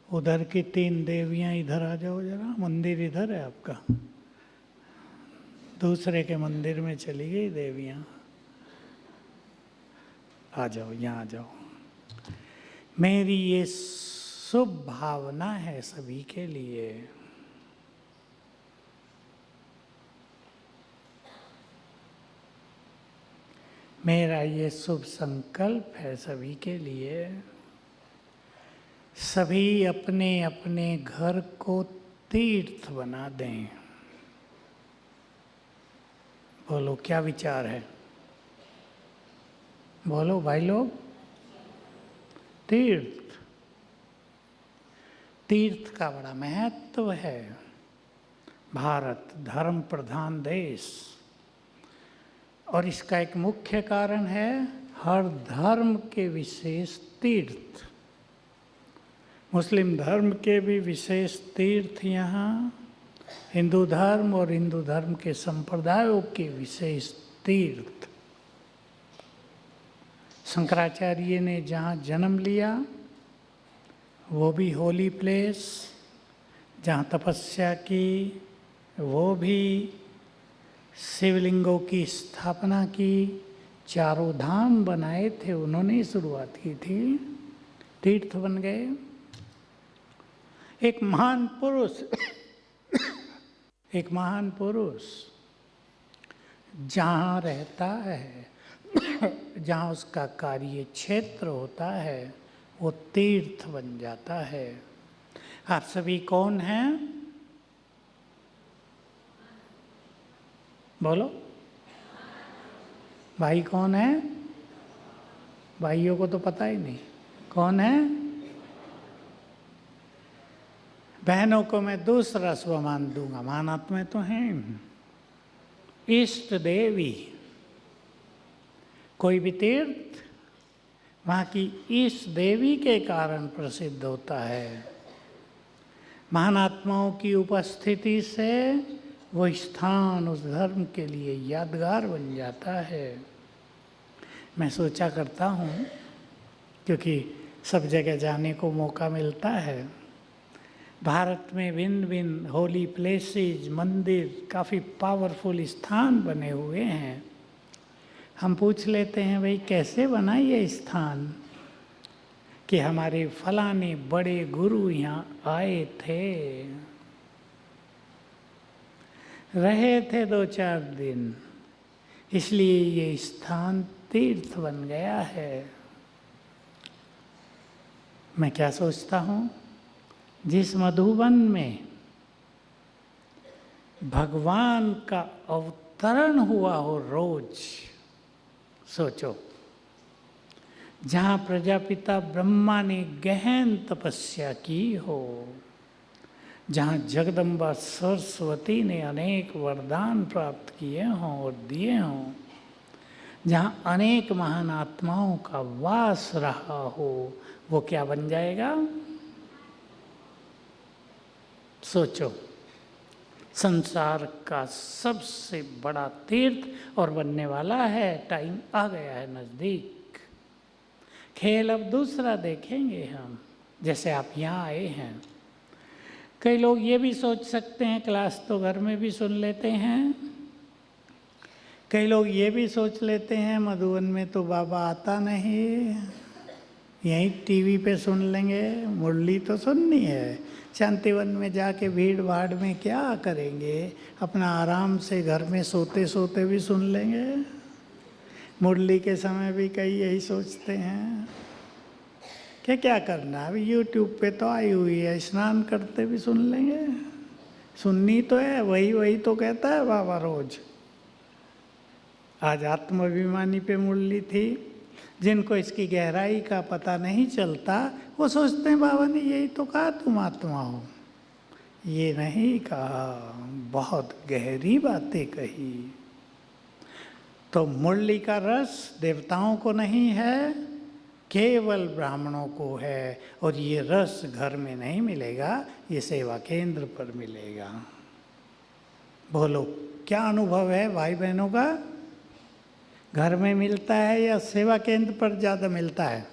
उधर की 3 देवियां इधर आ जाओ जरा, मंदिर इधर है आपका, दूसरे के मंदिर में चली गई देवियां। आ जाओ, यहाँ आ जाओ। मेरी ये शुभ भावना है सभी के लिए। मेरा ये शुभ संकल्प है सभी के लिए। सभी अपने अपने घर को तीर्थ बना दें। बोलो क्या विचार है? बोलो भाई लोग। तीर्थ, तीर्थ का बड़ा महत्व है। भारत धर्म प्रधान देश, और इसका एक मुख्य कारण है हर धर्म के विशेष तीर्थ। मुस्लिम धर्म के भी विशेष तीर्थ यहाँ, हिंदू धर्म और हिंदू धर्म के संप्रदायों के विशेष तीर्थ। शंकराचार्य ने जहाँ जन्म लिया वो भी होली प्लेस, जहाँ तपस्या की वो भी, शिवलिंगों की स्थापना की, 4 धाम बनाए थे उन्होंने शुरुआत की थी, तीर्थ बन गए। एक महान पुरुष एक महान पुरुष जहाँ रहता है, जहाँ उसका कार्य क्षेत्र होता है, वो तीर्थ बन जाता है। आप सभी कौन हैं? बोलो भाई कौन है? भाइयों को तो पता ही नहीं कौन है। बहनों को मैं दूसरा स्वमान दूंगा, महानात्माएं तो हैं। इष्ट देवी, कोई भी तीर्थ वहाँ की इष्ट देवी के कारण प्रसिद्ध होता है। महानात्माओं की उपस्थिति से वो स्थान उस धर्म के लिए यादगार बन जाता है। मैं सोचा करता हूँ, क्योंकि सब जगह जाने को मौका मिलता है, भारत में भिन्न भिन्न होली प्लेसेस, मंदिर, काफ़ी पावरफुल स्थान बने हुए हैं। हम पूछ लेते हैं भाई कैसे बना ये स्थान, कि हमारे फलाने बड़े गुरु यहाँ आए थे, रहे थे 2-4 दिन, इसलिए ये स्थान तीर्थ बन गया है। मैं क्या सोचता हूँ, जिस मधुबन में भगवान का अवतरण हुआ हो रोज, सोचो, जहाँ प्रजापिता ब्रह्मा ने गहन तपस्या की हो, जहाँ जगदम्बा सरस्वती ने अनेक वरदान प्राप्त किए हों और दिए हों, जहाँ अनेक महान आत्माओं का वास रहा हो, वो क्या बन जाएगा? सोचो, संसार का सबसे बड़ा तीर्थ और बनने वाला है। टाइम आ गया है नज़दीक। खेल अब दूसरा देखेंगे हम। जैसे आप यहाँ आए हैं, कई लोग ये भी सोच सकते हैं क्लास तो घर में भी सुन लेते हैं, कई लोग ये भी सोच लेते हैं मधुबन में तो बाबा आता नहीं, यहीं टीवी पे सुन लेंगे, मुरली तो सुननी है, शांतिवन में जाके भीड़ भाड़ में क्या करेंगे, अपना आराम से घर में सोते सोते भी सुन लेंगे। मुरली के समय भी कई यही सोचते हैं कि क्या करना, अभी यूट्यूब पे तो आई हुई है, स्नान करते भी सुन लेंगे, सुननी तो है, वही वही तो कहता है बाबा रोज। आज आत्माभिमानी पे मुरली थी, जिनको इसकी गहराई का पता नहीं चलता वो सोचते हैं बाबा ने यही तो कहा तुम आत्मा हो। ये नहीं कहा, बहुत गहरी बातें कही। तो मुरली का रस देवताओं को नहीं है, केवल ब्राह्मणों को है, और ये रस घर में नहीं मिलेगा, ये सेवा केंद्र पर मिलेगा। बोलो क्या अनुभव है भाई बहनों का? घर में मिलता है या सेवा केंद्र पर ज़्यादा मिलता है?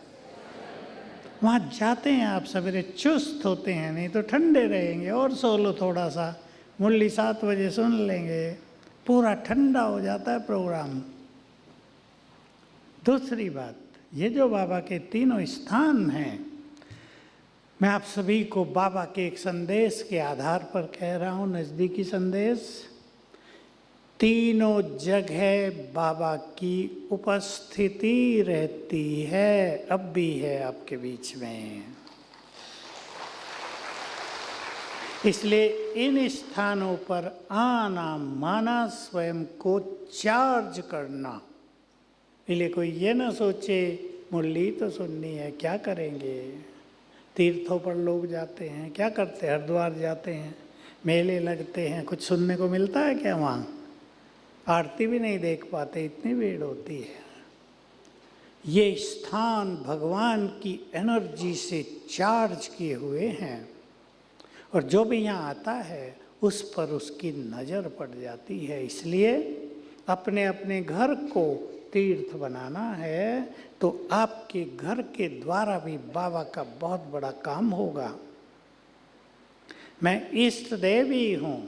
वहाँ जाते हैं आप सवेरे चुस्त होते हैं, नहीं तो ठंडे रहेंगे। और सो लो थोड़ा सा, मुरली 7 बजे सुन लेंगे, पूरा ठंडा हो जाता है प्रोग्राम। दूसरी बात, ये जो बाबा के तीनों स्थान हैं, मैं आप सभी को बाबा के एक संदेश के आधार पर कह रहा हूँ, नज़दीकी संदेश। तीनों जगह बाबा की उपस्थिति रहती है, अब भी है आपके बीच में। इसलिए इन स्थानों पर आना माना स्वयं को चार्ज करना। इसलिए कोई ये ना सोचे मुरली तो सुननी है, क्या करेंगे। तीर्थों पर लोग जाते हैं, क्या करते हैं, हरिद्वार जाते हैं, मेले लगते हैं, कुछ सुनने को मिलता है क्या वहाँ? आरती भी नहीं देख पाते, इतनी भीड़ होती है। ये स्थान भगवान की एनर्जी से चार्ज किए हुए हैं, और जो भी यहाँ आता है उस पर उसकी नज़र पड़ जाती है। इसलिए अपने अपने घर को तीर्थ बनाना है तो आपके घर के द्वारा भी बाबा का बहुत बड़ा काम होगा। मैं इष्ट देवी हूँ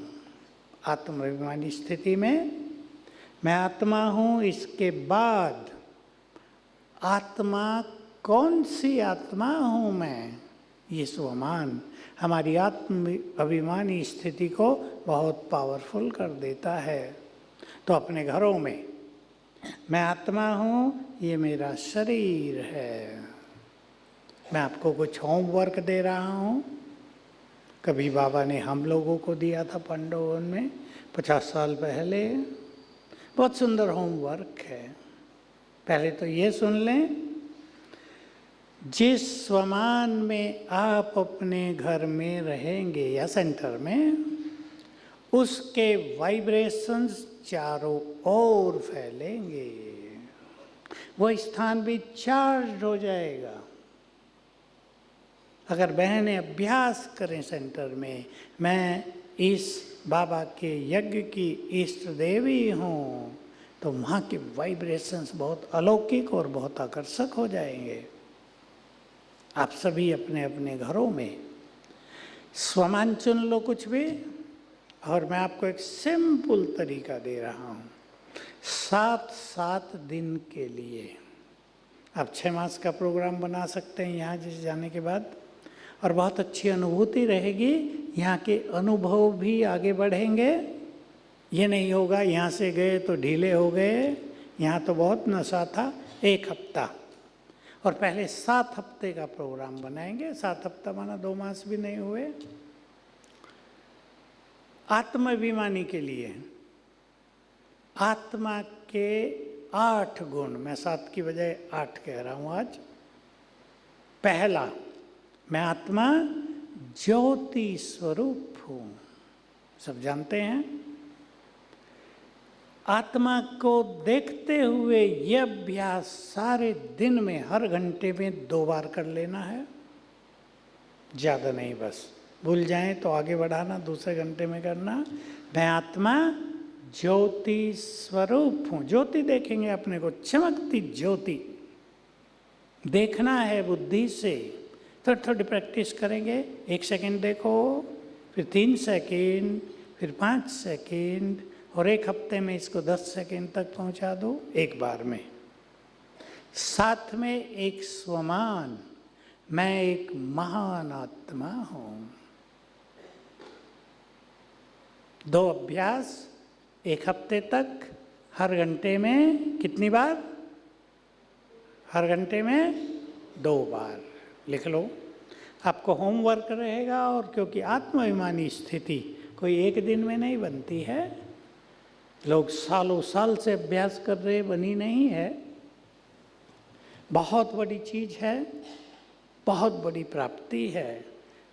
आत्माभिमानी स्थिति में, मैं आत्मा हूँ। इसके बाद आत्मा, कौन सी आत्मा हूँ मैं, ये स्वमान हमारी आत्म अभिमानी स्थिति को बहुत पावरफुल कर देता है। तो अपने घरों में मैं आत्मा हूँ, ये मेरा शरीर है। मैं आपको कुछ होमवर्क दे रहा हूँ। कभी बाबा ने हम लोगों को दिया था पंडोवन में 50 साल पहले, बहुत सुंदर होमवर्क है। पहले तो ये सुन लें, जिस स्वमान में आप अपने घर में रहेंगे या सेंटर में, उसके वाइब्रेशंस चारों ओर फैलेंगे, वो स्थान भी चार्ज हो जाएगा। अगर बहनें अभ्यास करें सेंटर में, मैं इस बाबा के यज्ञ की इष्ट देवी हूँ, तो वहाँ के वाइब्रेशंस बहुत अलौकिक और बहुत आकर्षक हो जाएंगे। आप सभी अपने अपने घरों में स्वमान चुन लो कुछ भी, और मैं आपको एक सिंपल तरीका दे रहा हूँ। 7 दिन के लिए आप 6 मास का प्रोग्राम बना सकते हैं यहाँ जिस जाने के बाद, और बहुत अच्छी अनुभूति रहेगी। यहाँ के अनुभव भी आगे बढ़ेंगे। ये नहीं होगा यहाँ से गए तो ढीले हो गए, यहाँ तो बहुत नशा था। 1 हफ्ता, और पहले 7 हफ्ते का प्रोग्राम बनाएंगे। 7 हफ्ता माना 2 मास भी नहीं हुए। आत्माभिमानी के लिए आत्मा के 8 गुण, मैं 7 की बजाय 8 कह रहा हूँ आज। पहला, मैं आत्मा ज्योति स्वरूप हूँ, सब जानते हैं। आत्मा को देखते हुए यह अभ्यास सारे दिन में, हर घंटे में 2 बार कर लेना है, ज़्यादा नहीं। बस भूल जाएं तो आगे बढ़ाना, दूसरे घंटे में करना। मैं आत्मा ज्योति स्वरूप हूँ। ज्योति देखेंगे अपने को, चमकती ज्योति देखना है बुद्धि से। थोड़ी थोड़ी प्रैक्टिस करेंगे। 1 सेकेंड देखो, फिर 3 सेकेंड, फिर 5 सेकेंड, और 1 हफ्ते में इसको 10 सेकेंड तक पहुंचा दो एक बार में। साथ में एक स्वमान, मैं एक महान आत्मा हूँ। 2 अभ्यास 1 हफ्ते तक, हर घंटे में कितनी बार? हर घंटे में 2 बार। लिख लो, आपको होमवर्क रहेगा। और क्योंकि आत्माभिमानी स्थिति कोई एक दिन में नहीं बनती है, लोग सालों साल से अभ्यास कर रहे, बनी नहीं है। बहुत बड़ी चीज़ है, बहुत बड़ी प्राप्ति है,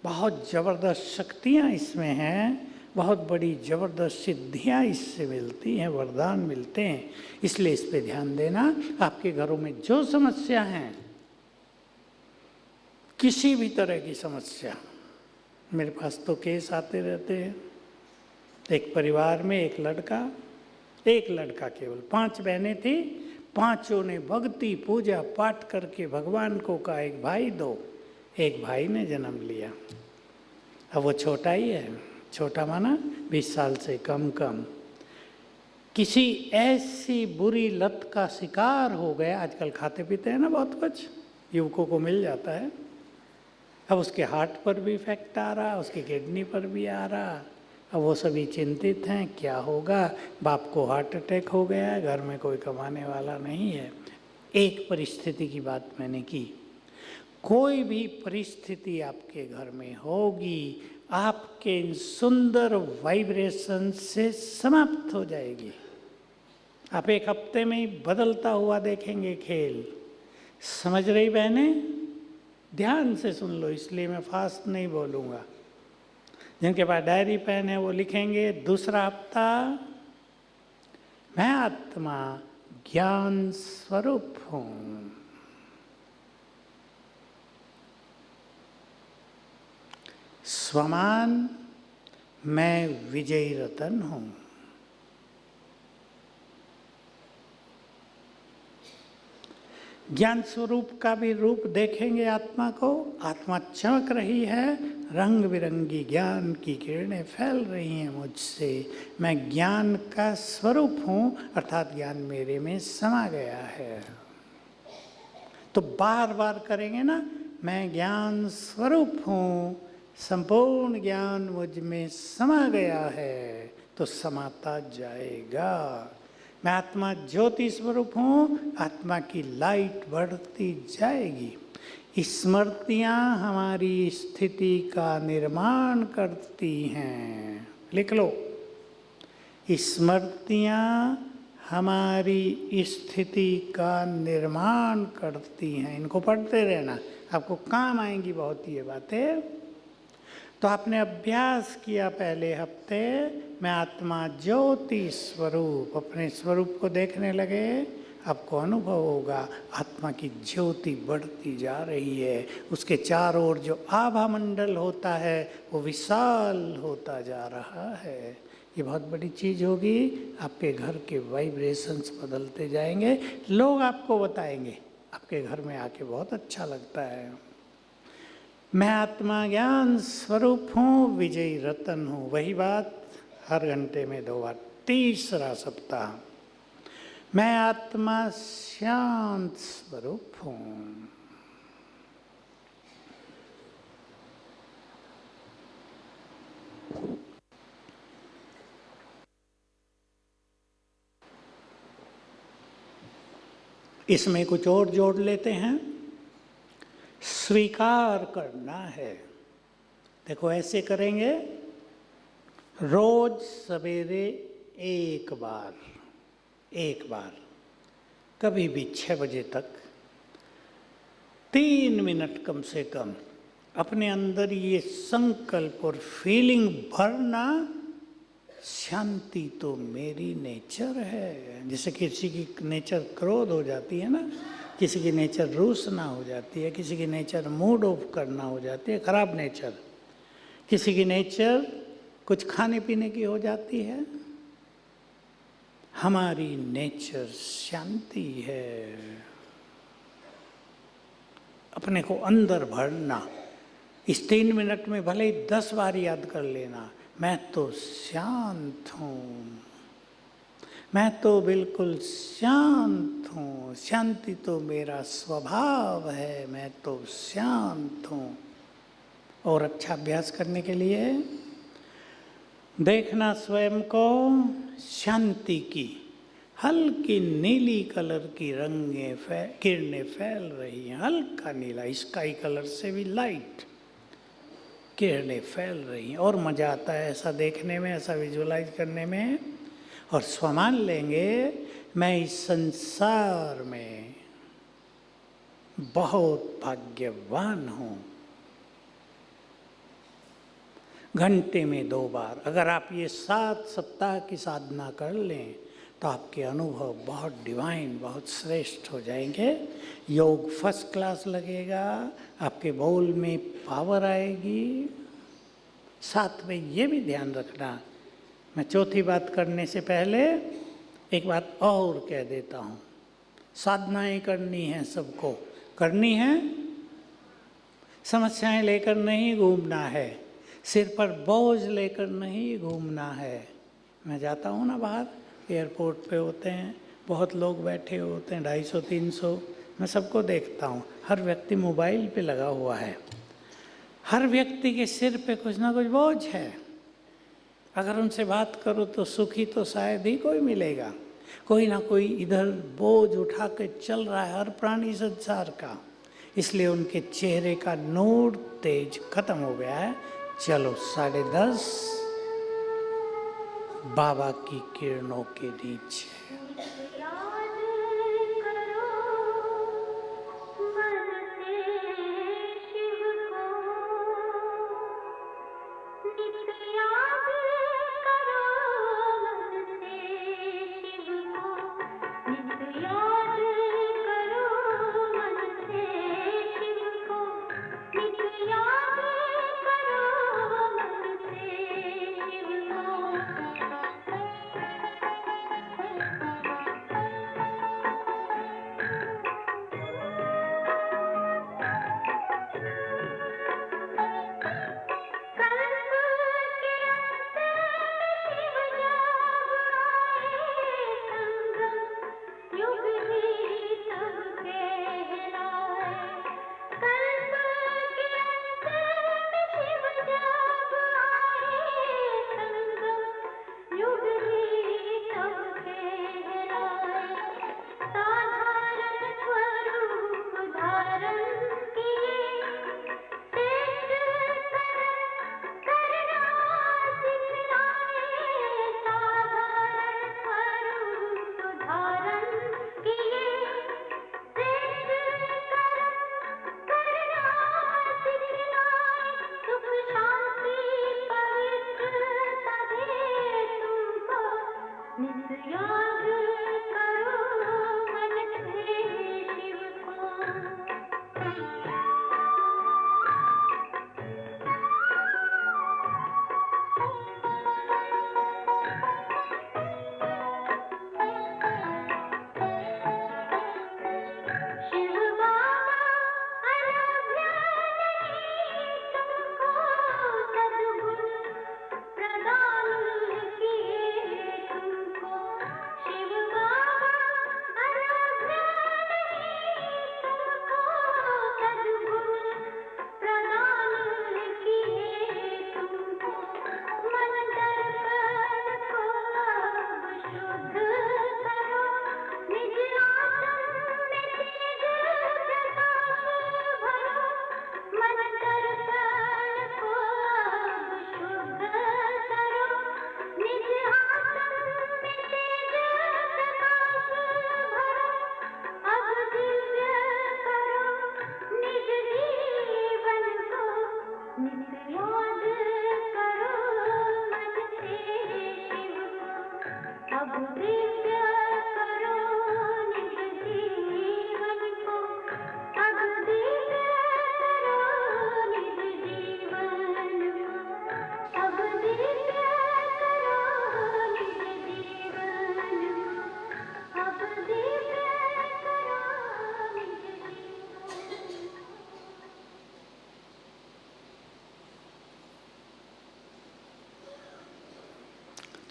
बहुत ज़बरदस्त शक्तियाँ इसमें हैं, बहुत बड़ी ज़बरदस्त सिद्धियाँ इससे मिलती हैं, वरदान मिलते हैं। इसलिए इस पे ध्यान देना। आपके घरों में जो समस्या हैं, किसी भी तरह की समस्या, मेरे पास तो केस आते रहते हैं। एक परिवार में एक लड़का केवल, 5 बहनें थी, 5 ने भक्ति पूजा पाठ करके भगवान को कहा एक भाई दो, एक भाई ने जन्म लिया। अब वो छोटा ही है, छोटा माना 20 साल से कम। किसी ऐसी बुरी लत का शिकार हो गया, आजकल खाते पीते हैं ना बहुत कुछ, युवकों को मिल जाता है। अब उसके हार्ट पर भी इफेक्ट आ रहा, उसकी किडनी पर भी आ रहा। अब वो सभी चिंतित हैं, क्या होगा। बाप को हार्ट अटैक हो गया, घर में कोई कमाने वाला नहीं है। एक परिस्थिति की बात मैंने की, कोई भी परिस्थिति आपके घर में होगी, आपके इन सुंदर वाइब्रेशन से समाप्त हो जाएगी। आप एक हफ्ते में ही बदलता हुआ देखेंगे खेल। समझ रही बहनें? ध्यान से सुन लो, इसलिए मैं फास्ट नहीं बोलूँगा। जिनके पास डायरी पेन है वो लिखेंगे, दूसरा हफ्ता मैं आत्मा ज्ञान स्वरूप हूँ। स्वमान मैं विजयी रतन हूँ। ज्ञान स्वरूप का भी रूप देखेंगे आत्मा को। आत्मा चमक रही है, रंग बिरंगी ज्ञान की किरणें फैल रही हैं मुझसे। मैं ज्ञान का स्वरूप हूँ, अर्थात ज्ञान मेरे में समा गया है। तो बार बार करेंगे ना, मैं ज्ञान स्वरूप हूँ, संपूर्ण ज्ञान मुझ में समा गया है, तो समाता जाएगा। मैं आत्मा ज्योति स्वरूप हूँ, आत्मा की लाइट बढ़ती जाएगी। स्मृतियाँ हमारी स्थिति का निर्माण करती हैं। लिख लो, स्मृतियाँ हमारी स्थिति का निर्माण करती हैं। इनको पढ़ते रहना, आपको काम आएंगी बहुत ये बातें। तो आपने अभ्यास किया पहले हफ्ते, मैं आत्मा ज्योति स्वरूप, अपने स्वरूप को देखने लगे, आपको अनुभव होगा आत्मा की ज्योति बढ़ती जा रही है। उसके चारों ओर जो आभा मंडल होता है वो विशाल होता जा रहा है। ये बहुत बड़ी चीज़ होगी। आपके घर के वाइब्रेशंस बदलते जाएंगे, लोग आपको बताएंगे, आपके घर में आके बहुत अच्छा लगता है। मैं आत्मा ज्ञान स्वरूप हूँ, विजयी रतन हूँ। वही बात हर घंटे में 2 बार। तीसरा सप्ताह, मैं आत्मा शांत स्वरूप हूँ। इसमें कुछ और जोड़ लेते हैं, स्वीकार करना है। देखो ऐसे करेंगे, रोज सवेरे एक बार कभी भी 6 बजे तक 3 मिनट कम से कम अपने अंदर ये संकल्प और फीलिंग भरना, शांति तो मेरी नेचर है। जैसे किसी की नेचर क्रोध हो जाती है ना, किसी की नेचर रूसना हो जाती है, किसी की नेचर मूड ऑफ करना हो जाती है, खराब नेचर, किसी की नेचर कुछ खाने पीने की हो जाती है। हमारी नेचर शांति है। अपने को अंदर भरना, इस 3 मिनट में भले ही 10 बार याद कर लेना, मैं तो शांत हूँ, मैं तो बिल्कुल शांत हूँ, शांति तो मेरा स्वभाव है, मैं तो शांत हूँ। और अच्छा अभ्यास करने के लिए देखना स्वयं को शांति की हल्की नीली कलर की किरणें फैल रही हैं, हल्का नीला, स्काई कलर से भी लाइट किरणें फैल रही हैं। और मज़ा आता है ऐसा देखने में, ऐसा विजुलाइज करने में। और स्वमान लेंगे, मैं इस संसार में बहुत भाग्यवान हूँ। घंटे में 2 बार अगर आप ये 7 सप्ताह की साधना कर लें तो आपके अनुभव बहुत डिवाइन, बहुत श्रेष्ठ हो जाएंगे। योग फर्स्ट क्लास लगेगा, आपके बोल में पावर आएगी। साथ में ये भी ध्यान रखना, मैं चौथी बात करने से पहले एक बात और कह देता हूँ। साधनाएं करनी हैं, सबको करनी है, समस्याएं लेकर नहीं घूमना है, सिर पर बोझ लेकर नहीं घूमना है। मैं जाता हूँ ना बाहर, एयरपोर्ट पे होते हैं, बहुत लोग बैठे होते हैं, 250-300, मैं सबको देखता हूँ, हर व्यक्ति मोबाइल पे लगा हुआ है। हर व्यक्ति के सिर पे कुछ ना कुछ बोझ है। अगर उनसे बात करो तो सुखी तो शायद ही कोई मिलेगा। कोई ना कोई इधर बोझ उठा के चल रहा है, हर प्राणी संसार का। इसलिए उनके चेहरे का नूर तेज खत्म हो गया है। चलो 10:30 बाबा की किरणों के नीचे।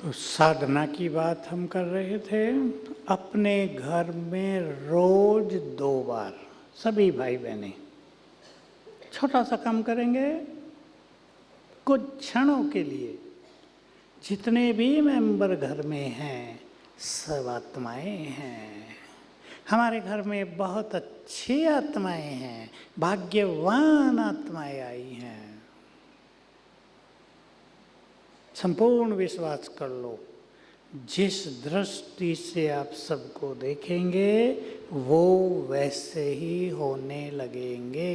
तो साधना की बात हम कर रहे थे। अपने घर में रोज 2 बार सभी भाई बहनें छोटा सा काम करेंगे, कुछ क्षणों के लिए। जितने भी मेंबर घर में हैं सब आत्माएं हैं। हमारे घर में बहुत अच्छी आत्माएं हैं, भाग्यवान आत्माएं आई हैं। संपूर्ण विश्वास कर लो, जिस दृष्टि से आप सबको देखेंगे वो वैसे ही होने लगेंगे।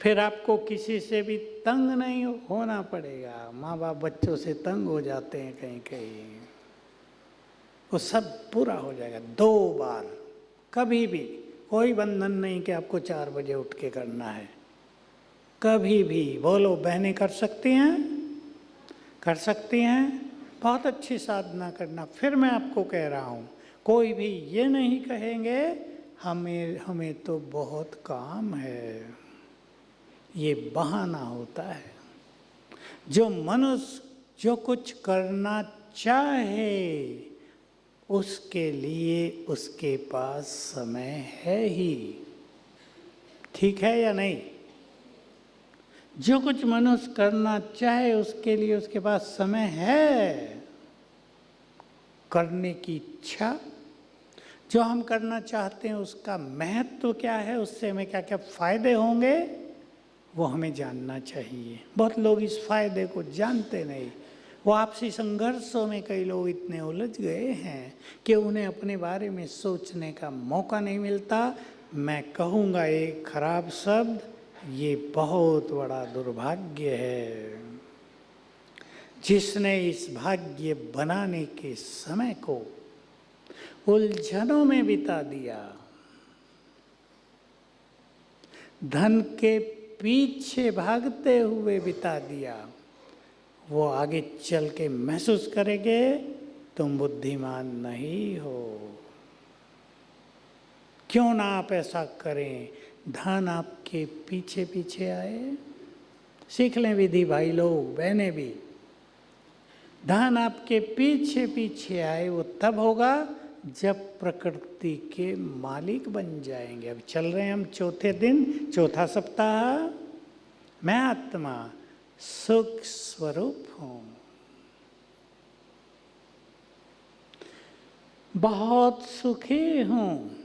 फिर आपको किसी से भी तंग नहीं होना पड़ेगा। माँ बाप बच्चों से तंग हो जाते हैं कहीं कहीं, वो सब पूरा हो जाएगा 2 बार। कभी भी कोई बंधन नहीं कि आपको 4 बजे उठ के करना है। कभी भी बोलो, बहनें कर सकती हैं, कर सकती हैं, बहुत अच्छी साधना करना। फिर मैं आपको कह रहा हूँ, कोई भी ये नहीं कहेंगे हमें तो बहुत काम है, ये बहाना होता है। जो मनुष्य जो कुछ करना चाहे उसके लिए उसके पास समय है ही, ठीक है या नहीं? जो कुछ मनुष्य करना चाहे उसके लिए उसके पास समय है, करने की इच्छा, जो हम करना चाहते हैं उसका महत्व क्या है, उससे हमें क्या क्या फायदे होंगे वो हमें जानना चाहिए। बहुत लोग इस फायदे को जानते नहीं। वो आपसी संघर्षों में कई लोग इतने उलझ गए हैं कि उन्हें अपने बारे में सोचने का मौका नहीं मिलता। मैं कहूँगा एक खराब शब्द, ये बहुत बड़ा दुर्भाग्य है। जिसने इस भाग्य बनाने के समय को उलझनों में बिता दिया, धन के पीछे भागते हुए बिता दिया, वो आगे चल के महसूस करेंगे तुम बुद्धिमान नहीं हो। क्यों ना आप ऐसा करें, धन आपके पीछे पीछे आए। सीख लें विधि भाई लोग बहनें भी। धन आपके पीछे पीछे आए वो तब होगा जब प्रकृति के मालिक बन जाएंगे। अब चल रहे हैं हम चौथे दिन, चौथा सप्ताह। मैं आत्मा सुख स्वरूप हूँ, बहुत सुखी हूँ।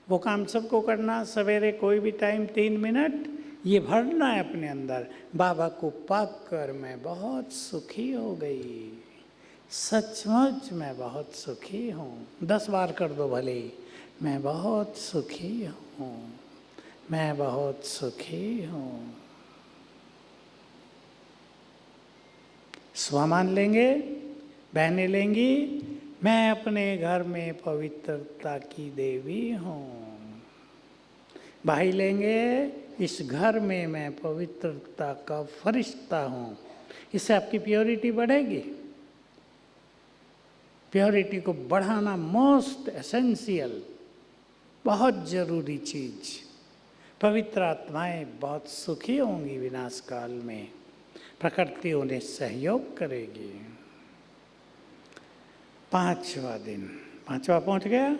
वो काम सबको करना, सवेरे कोई भी टाइम 3 मिनट ये भरना है अपने अंदर, बाबा को पाक कर मैं बहुत सुखी हो गई, सचमुच मैं बहुत सुखी हूँ। 10 बार कर दो भले ही, मैं बहुत सुखी हूँ, मैं बहुत सुखी हूँ। स्व मान लेंगे, बहनें लेंगी, मैं अपने घर में पवित्रता की देवी हूँ। भाई लेंगे, इस घर में मैं पवित्रता का फरिश्ता हूँ। इससे आपकी प्योरिटी बढ़ेगी। प्योरिटी को बढ़ाना मोस्ट एसेंशियल, बहुत ज़रूरी चीज़। पवित्र आत्माएं बहुत सुखी होंगी विनाश काल में, प्रकृति उन्हें सहयोग करेगी। 5वां दिन, 5वां पहुँच गया।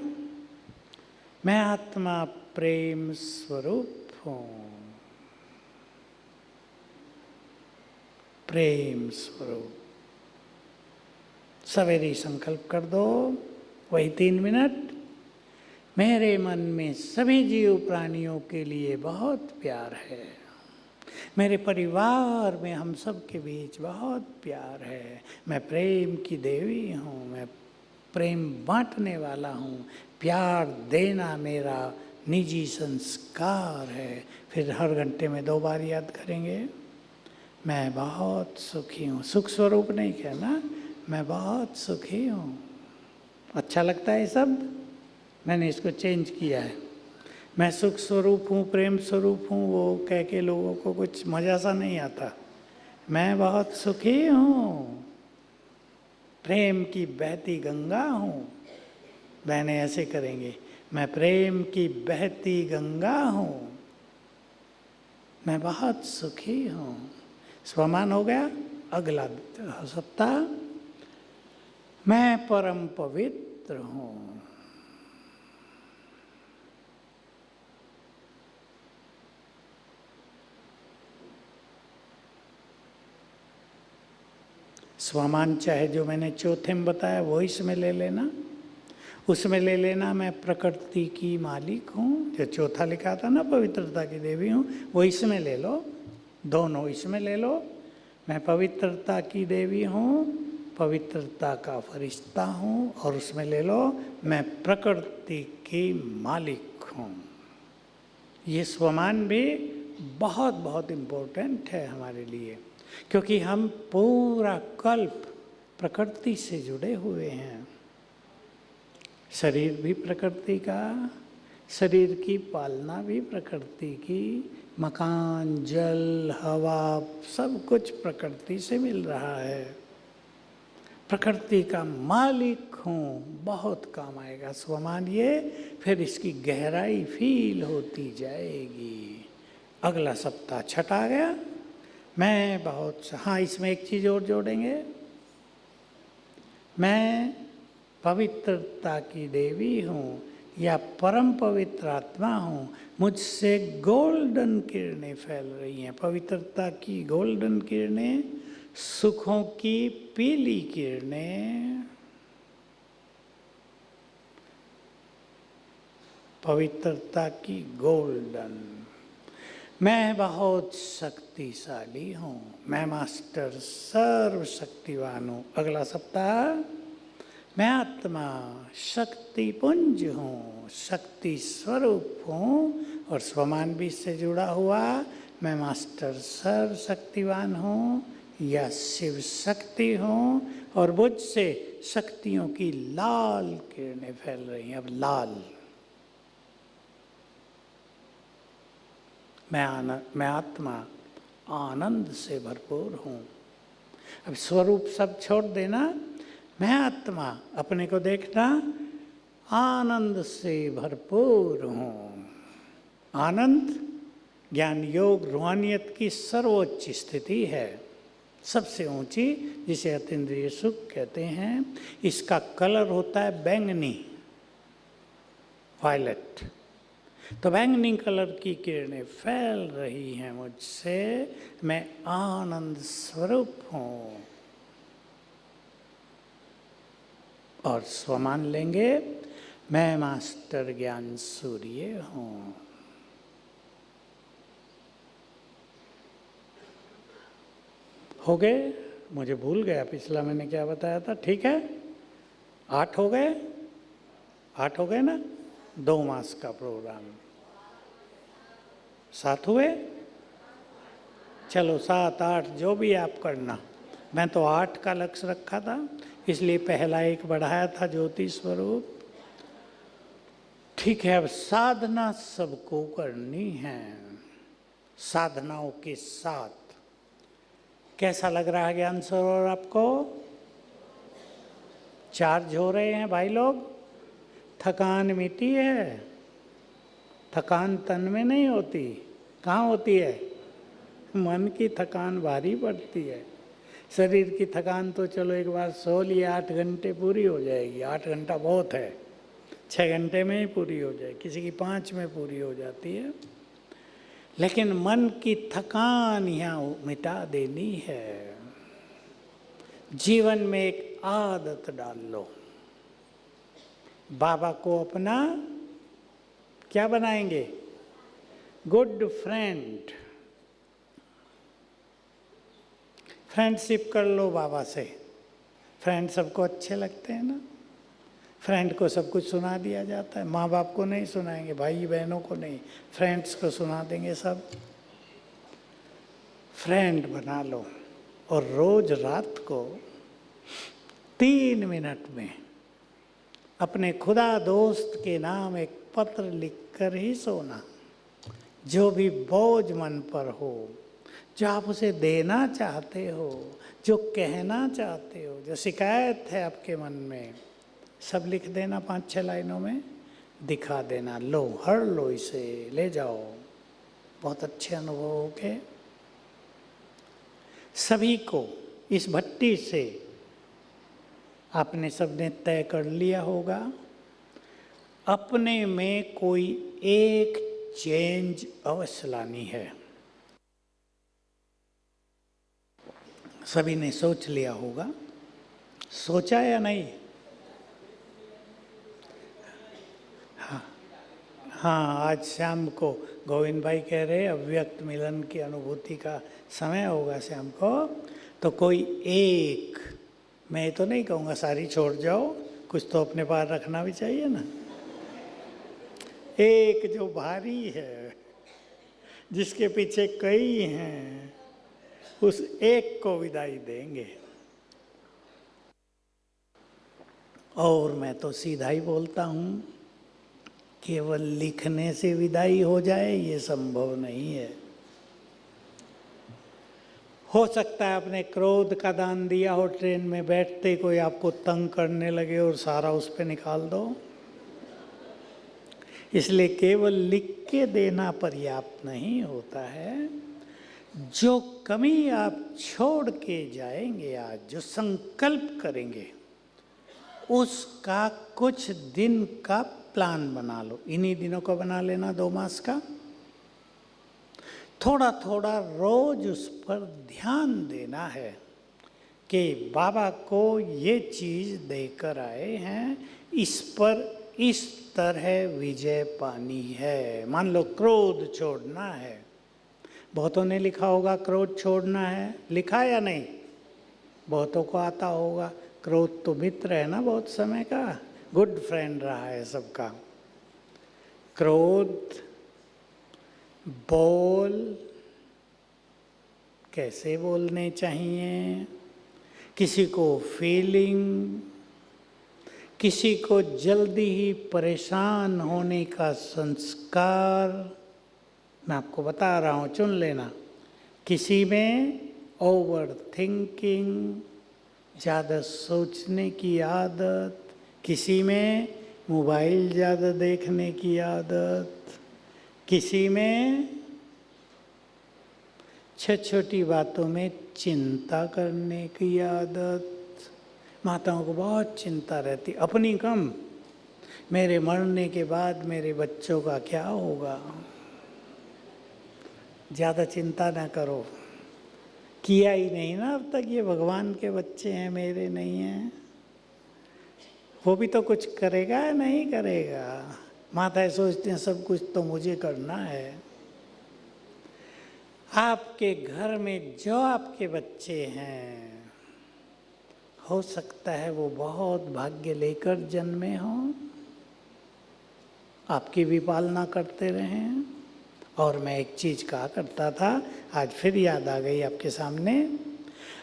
मैं आत्मा प्रेम स्वरूप हूँ, प्रेम स्वरूप। सवेरे संकल्प कर दो, वही 3 मिनट। मेरे मन में सभी जीव प्राणियों के लिए बहुत प्यार है, मेरे परिवार में हम सब के बीच बहुत प्यार है। मैं प्रेम की देवी हूँ, मैं प्रेम बांटने वाला हूँ। प्यार देना मेरा निजी संस्कार है। फिर हर घंटे में 2 बार याद करेंगे, मैं बहुत सुखी हूँ। सुख स्वरूप नहीं कहना, मैं बहुत सुखी हूँ। अच्छा लगता है सब, मैंने इसको चेंज किया है। मैं सुख स्वरूप हूँ, प्रेम स्वरूप हूँ, वो कह के लोगों को कुछ मज़ा सा नहीं आता। मैं बहुत सुखी हूँ, प्रेम की बहती गंगा हूँ। बहनें ऐसे करेंगे, मैं प्रेम की बहती गंगा हूँ, मैं बहुत सुखी हूँ। स्वमान हो गया। अगला सप्ताह, मैं परम पवित्र हूँ, स्वमान चाहे जो मैंने चौथे में बताया वो इसमें ले लेना, उसमें ले लेना मैं प्रकृति की मालिक हूँ, जो चौथा लिखा था ना पवित्रता की देवी हूँ, वो इसमें ले लो। दोनों इसमें ले लो। मैं पवित्रता की देवी हूँ, पवित्रता का फरिश्ता हूँ, और उसमें ले लो मैं प्रकृति की मालिक हूँ। ये स्वमान भी बहुत बहुत इम्पोर्टेंट है हमारे लिए, क्योंकि हम पूरा कल्प प्रकृति से जुड़े हुए हैं। शरीर भी प्रकृति का, शरीर की पालना भी प्रकृति की, मकान, जल, हवा, सब कुछ प्रकृति से मिल रहा है। प्रकृति का मालिक हूँ, बहुत काम आएगा। स्व मानिए, फिर इसकी गहराई फील होती जाएगी। अगला सप्ताह छठ आ गया। मैं बहुत, हाँ, इसमें एक चीज़ और जोड़ेंगे। मैं पवित्रता की देवी हूँ या परम पवित्र आत्मा हूँ, मुझसे गोल्डन किरणें फैल रही हैं। पवित्रता की गोल्डन किरणें, सुखों की पीली किरणें, पवित्रता की गोल्डन। मैं बहुत शक्तिशाली हूँ, मैं मास्टर सर्वशक्तिवान हूँ। अगला सप्ताह, मैं आत्मा शक्तिपुंज हूँ, शक्ति स्वरूप हूँ, और स्वमान भी इससे जुड़ा हुआ। मैं मास्टर सर्वशक्तिवान हूँ या शिव शक्ति हूँ, और मुझसे शक्तियों की लाल किरणें फैल रही हैं। अब लाल, मैं आत्मा आनंद से भरपूर हूँ। अब स्वरूप सब छोड़ देना, मैं आत्मा, अपने को देखना, आनंद से भरपूर हूँ। आनंद ज्ञान योग रूहानियत की सर्वोच्च स्थिति है, सबसे ऊंची, जिसे अतीन्द्रिय सुख कहते हैं। इसका कलर होता है बैंगनी, वायलेट। तो बैंगनी कलर की किरणें फैल रही हैं मुझसे। मैं आनंद स्वरूप हूँ। और स्वमान लेंगे, मैं मास्टर ज्ञान सूर्य हूँ। हो गए? मुझे भूल गया पिछला मैंने क्या बताया था। ठीक है, 8 हो गए, 8 हो गए ना? 2 मास का प्रोग्राम। 7 हुए? चलो 7, 8 जो भी आप करना। मैं तो 8 का लक्ष्य रखा था, इसलिए पहला 1 बढ़ाया था, ज्योति स्वरूप। ठीक है, अब साधना सबको करनी है, साधनाओं के साथ। कैसा लग रहा है ज्ञान सरोवर आपको? चार्ज हो रहे हैं भाई लोग? थकान मिटी है? थकान तन में नहीं होती, कहाँ होती है? मन की थकान भारी पड़ती है। शरीर की थकान तो चलो एक बार सो लिया, 8 घंटे पूरी हो जाएगी। 8 घंटा बहुत है, 6 घंटे में ही पूरी हो जाए, किसी की 5 में पूरी हो जाती है। लेकिन मन की थकान यहाँ मिटा देनी है। जीवन में एक आदत डाल लो। बाबा को अपना क्या बनाएंगे? Good friend. फ्रेंडशिप कर लो बाबा से। फ्रेंड सबको अच्छे लगते हैं ना? फ्रेंड को सब कुछ सुना दिया जाता है। माँ बाप को नहीं सुनाएंगे, भाई बहनों को नहीं, फ्रेंड्स को सुना देंगे सब। फ्रेंड बना लो, और रोज रात को 3 मिनट में अपने खुदा दोस्त के नाम एक पत्र लिखकर ही सोना। जो भी बोझ मन पर हो, जो आप उसे देना चाहते हो, जो कहना चाहते हो, जो शिकायत है आपके मन में, सब लिख देना 5-6 लाइनों में, दिखा देना। लो, हर लो, इसे ले जाओ। बहुत अच्छे अनुभव हो गए। सभी को इस भट्टी से आपने सबने तय कर लिया होगा, अपने में कोई एक चेंज अवश्य लानी है। सभी ने सोच लिया होगा, सोचा या नहीं? हाँ, आज शाम को गोविंद भाई कह रहे अव्यक्त मिलन की अनुभूति का समय होगा शाम को। तो कोई एक, मैं तो नहीं कहूँगा सारी छोड़ जाओ, कुछ तो अपने पास रखना भी चाहिए ना। एक जो भारी है, जिसके पीछे कई हैं, उस एक को विदाई देंगे। और मैं तो सीधा ही बोलता हूँ, केवल लिखने से विदाई हो जाए ये संभव नहीं है। हो सकता है आपने क्रोध का दान दिया हो, ट्रेन में बैठते कोई आपको तंग करने लगे और सारा उस पर निकाल दो। इसलिए केवल लिख के देना पर्याप्त नहीं होता है। जो कमी आप छोड़ के जाएंगे, आज जो संकल्प करेंगे, उसका कुछ दिन का प्लान बना लो। इन्हीं दिनों का बना लेना, 2 मास का। थोड़ा थोड़ा रोज उस पर ध्यान देना है कि बाबा को ये चीज़ देकर आए हैं, इस पर इस तरह विजय पानी है। मान लो क्रोध छोड़ना है, बहुतों ने लिखा होगा क्रोध छोड़ना है, लिखा या नहीं? बहुतों को आता होगा। क्रोध तो मित्र है ना, बहुत समय का गुड फ्रेंड रहा है सबका। क्रोध बोल कैसे बोलने चाहिए, किसी को फीलिंग, किसी को जल्दी ही परेशान होने का संस्कार, मैं आपको बता रहा हूँ, चुन लेना। किसी में ओवर थिंकिंग, ज़्यादा सोचने की आदत, किसी में मोबाइल ज़्यादा देखने की आदत, किसी में छोटी बातों में चिंता करने की आदत। माताओं को बहुत चिंता रहती, अपनी कम, मेरे मरने के बाद मेरे बच्चों का क्या होगा। ज़्यादा चिंता ना करो, किया ही नहीं ना अब तक, ये भगवान के बच्चे हैं, मेरे नहीं हैं। वो भी तो कुछ करेगा या नहीं करेगा। माताएं सोचती हैं सब कुछ तो मुझे करना है। आपके घर में जो आपके बच्चे हैं, हो सकता है वो बहुत भाग्य लेकर जन्मे हों, आपकी भी पालना करते रहें। और मैं एक चीज़ कहा करता था, आज फिर याद आ गई आपके सामने।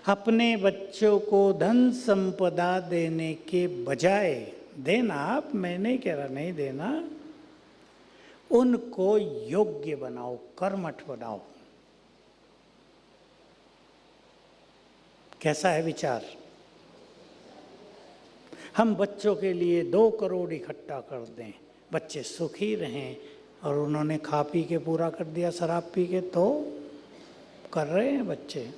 अपने बच्चों को धन संपदा देने के बजाय, देना आप, मैं नहीं कह रहा नहीं देना, उनको योग्य बनाओ, कर्मठ बनाओ। कैसा है विचार? हम बच्चों के लिए 2 करोड़ इकट्ठा कर दें, बच्चे सुखी रहें, और उन्होंने खा पी के पूरा कर दिया शराब पी के, तो कर रहे हैं बच्चे।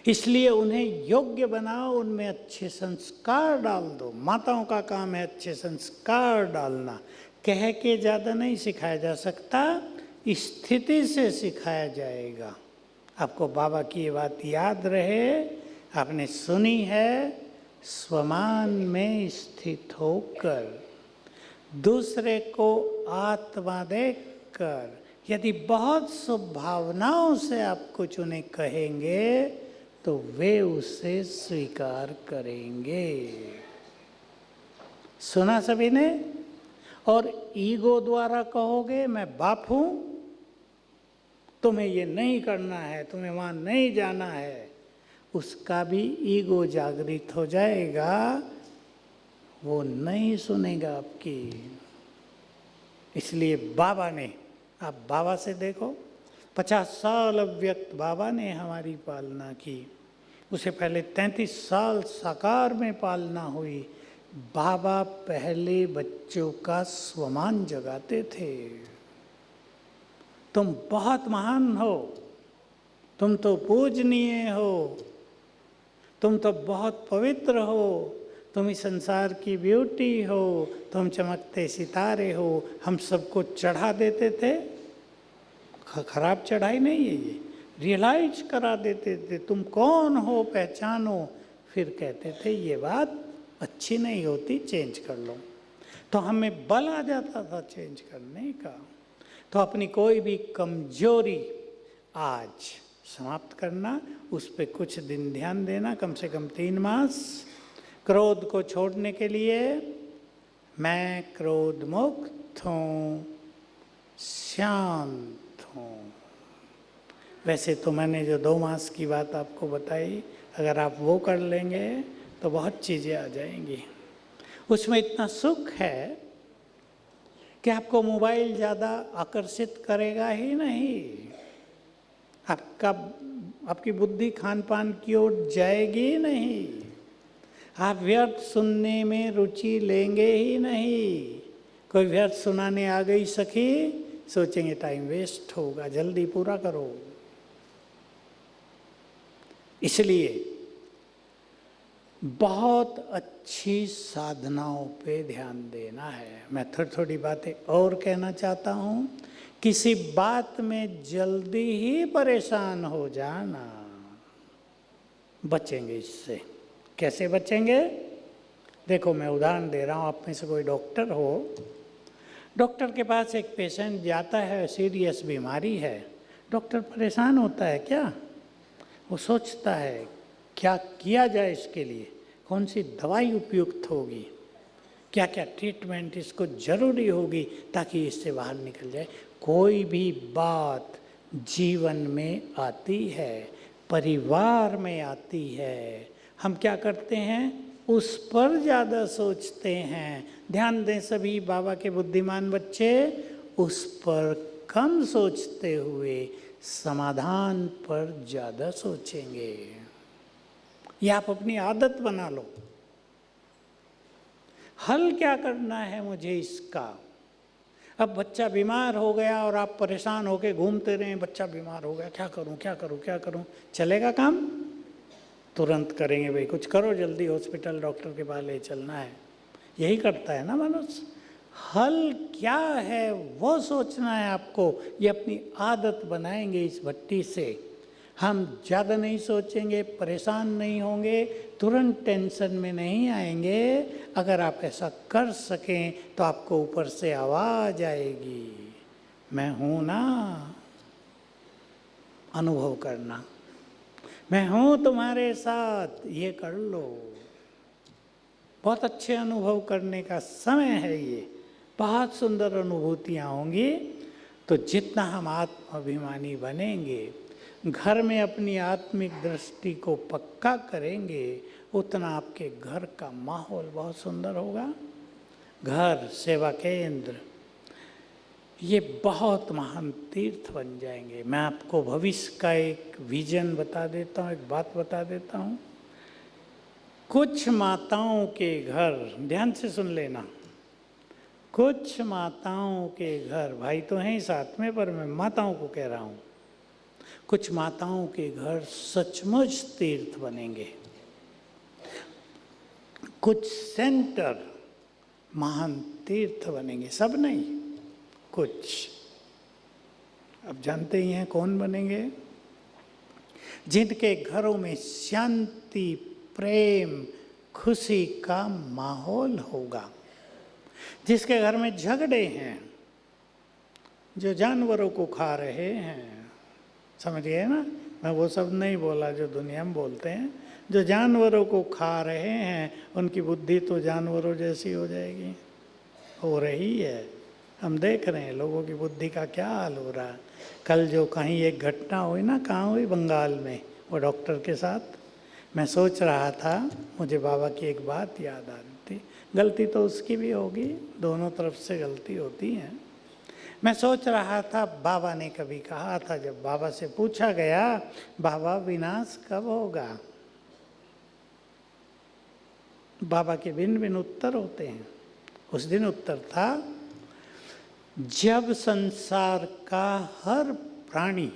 इसलिए उन्हें योग्य बनाओ, उनमें अच्छे संस्कार डाल दो। माताओं का काम है अच्छे संस्कार डालना। कह के ज़्यादा नहीं सिखाया जा सकता, स्थिति से सिखाया जाएगा। आपको बाबा की ये बात याद रहे, आपने सुनी है, स्वमान में स्थित होकर, दूसरे को आत्मा देखकर, यदि बहुत शुभ भावनाओं से आप कुछ उन्हें कहेंगे तो वे उसे स्वीकार करेंगे। सुना सभी ने? और ईगो द्वारा कहोगे मैं बाप हूं, तुम्हें ये नहीं करना है, तुम्हें वहां नहीं जाना है, उसका भी ईगो जागृत हो जाएगा, वो नहीं सुनेगा आपकी। इसलिए बाबा ने, आप बाबा से देखो, 50 साल अव्यक्त बाबा ने हमारी पालना की। उसे पहले 33 साल साकार में पालना हुई। बाबा पहले बच्चों का स्वमान जगाते थे। तुम बहुत महान हो, तुम तो पूजनीय हो, तुम तो बहुत पवित्र हो, तुम इस संसार की ब्यूटी हो, तुम चमकते सितारे हो, हम सबको चढ़ा देते थे। खराब चढ़ाई नहीं है ये, रियलाइज करा देते थे, तुम कौन हो पहचानो, फिर कहते थे ये बात अच्छी नहीं होती, चेंज कर लो। तो हमें बल आ जाता था चेंज करने का। तो अपनी कोई भी कमजोरी आज समाप्त करना, उस पर कुछ दिन ध्यान देना, कम से कम 3 मास। क्रोध को छोड़ने के लिए, मैं क्रोध मुक्त हूँ, शांत हूँ। वैसे तो मैंने जो 2 मास की बात आपको बताई, अगर आप वो कर लेंगे तो बहुत चीज़ें आ जाएंगी। उसमें इतना सुख है कि आपको मोबाइल ज़्यादा आकर्षित करेगा ही नहीं। आपकी बुद्धि खान पान की ओर जाएगी नहीं, आप व्यर्थ सुनने में रुचि लेंगे ही नहीं। कोई व्यर्थ सुनाने आ गई सखी, सोचेंगे टाइम वेस्ट होगा, जल्दी पूरा करो। इसलिए बहुत अच्छी साधनाओं पे ध्यान देना है। मैं थोड़ी थोड़ी बातें और कहना चाहता हूँ। किसी बात में जल्दी ही परेशान हो जाना, बचेंगे इससे। कैसे बचेंगे? देखो मैं उदाहरण दे रहा हूँ। आप में से कोई डॉक्टर हो, डॉक्टर के पास एक पेशेंट जाता है, सीरियस बीमारी है। डॉक्टर परेशान होता है क्या? वो सोचता है क्या किया जाए इसके लिए, कौन सी दवाई उपयुक्त होगी, क्या क्या ट्रीटमेंट इसको जरूरी होगी ताकि इससे बाहर निकल जाए। कोई भी बात जीवन में आती है, परिवार में आती है, हम क्या करते हैं, उस पर ज़्यादा सोचते हैं। ध्यान दें सभी बाबा के बुद्धिमान बच्चे, उस पर कम सोचते हुए समाधान पर ज़्यादा सोचेंगे। यह आप अपनी आदत बना लो। हल क्या करना है मुझे इसका? अब बच्चा बीमार हो गया और आप परेशान होकर घूमते रहे, बच्चा बीमार हो गया, क्या करूं क्या करूं क्या करूं? चलेगा काम? तुरंत करेंगे, भाई कुछ करो जल्दी, हॉस्पिटल डॉक्टर के पास ले चलना है। यही करता है ना मनुष्य। हल क्या है वो सोचना है आपको। ये अपनी आदत बनाएंगे इस भट्टी से। हम ज़्यादा नहीं सोचेंगे, परेशान नहीं होंगे, तुरंत टेंशन में नहीं आएंगे। अगर आप ऐसा कर सकें तो आपको ऊपर से आवाज़ आएगी, मैं हूँ ना, अनुभव करना, मैं हूँ तुम्हारे साथ, ये कर लो। बहुत अच्छे अनुभव करने का समय है ये, बहुत सुंदर अनुभूतियाँ होंगी। तो जितना हम आत्माभिमानी बनेंगे, घर में अपनी आत्मिक दृष्टि को पक्का करेंगे, उतना आपके घर का माहौल बहुत सुंदर होगा। घर, सेवा केंद्र, ये बहुत महान तीर्थ बन जाएंगे। मैं आपको भविष्य का एक विजन बता देता हूँ, एक बात बता देता हूँ। कुछ माताओं के घर, ध्यान से सुन लेना, कुछ माताओं के घर, भाई तो हैं ही साथ में पर मैं माताओं को कह रहा हूँ, कुछ माताओं के घर सचमुच तीर्थ बनेंगे। कुछ सेंटर महान तीर्थ बनेंगे, सब नहीं, कुछ। अब जानते ही हैं कौन बनेंगे? जिनके घरों में शांति, प्रेम, खुशी का माहौल होगा। जिसके घर में झगड़े हैं, जो जानवरों को खा रहे हैं, समझिए ना, मैं वो सब नहीं बोला जो दुनिया में बोलते हैं। जो जानवरों को खा रहे हैं उनकी बुद्धि तो जानवरों जैसी हो जाएगी, हो रही है। हम देख रहे हैं लोगों की बुद्धि का क्या हाल हो रहा है। कल जो कहीं एक घटना हुई ना, कहाँ हुई, बंगाल में, वो डॉक्टर के साथ। मैं सोच रहा था, मुझे बाबा की एक बात याद आ रही थी। गलती तो उसकी भी होगी, दोनों तरफ से गलती होती है। मैं सोच रहा था, बाबा ने कभी कहा था, जब बाबा से पूछा गया, बाबा विनाश कब होगा? बाबा के भिन्न भिन्न उत्तर होते हैं। उस दिन उत्तर था, जब संसार का हर प्राणी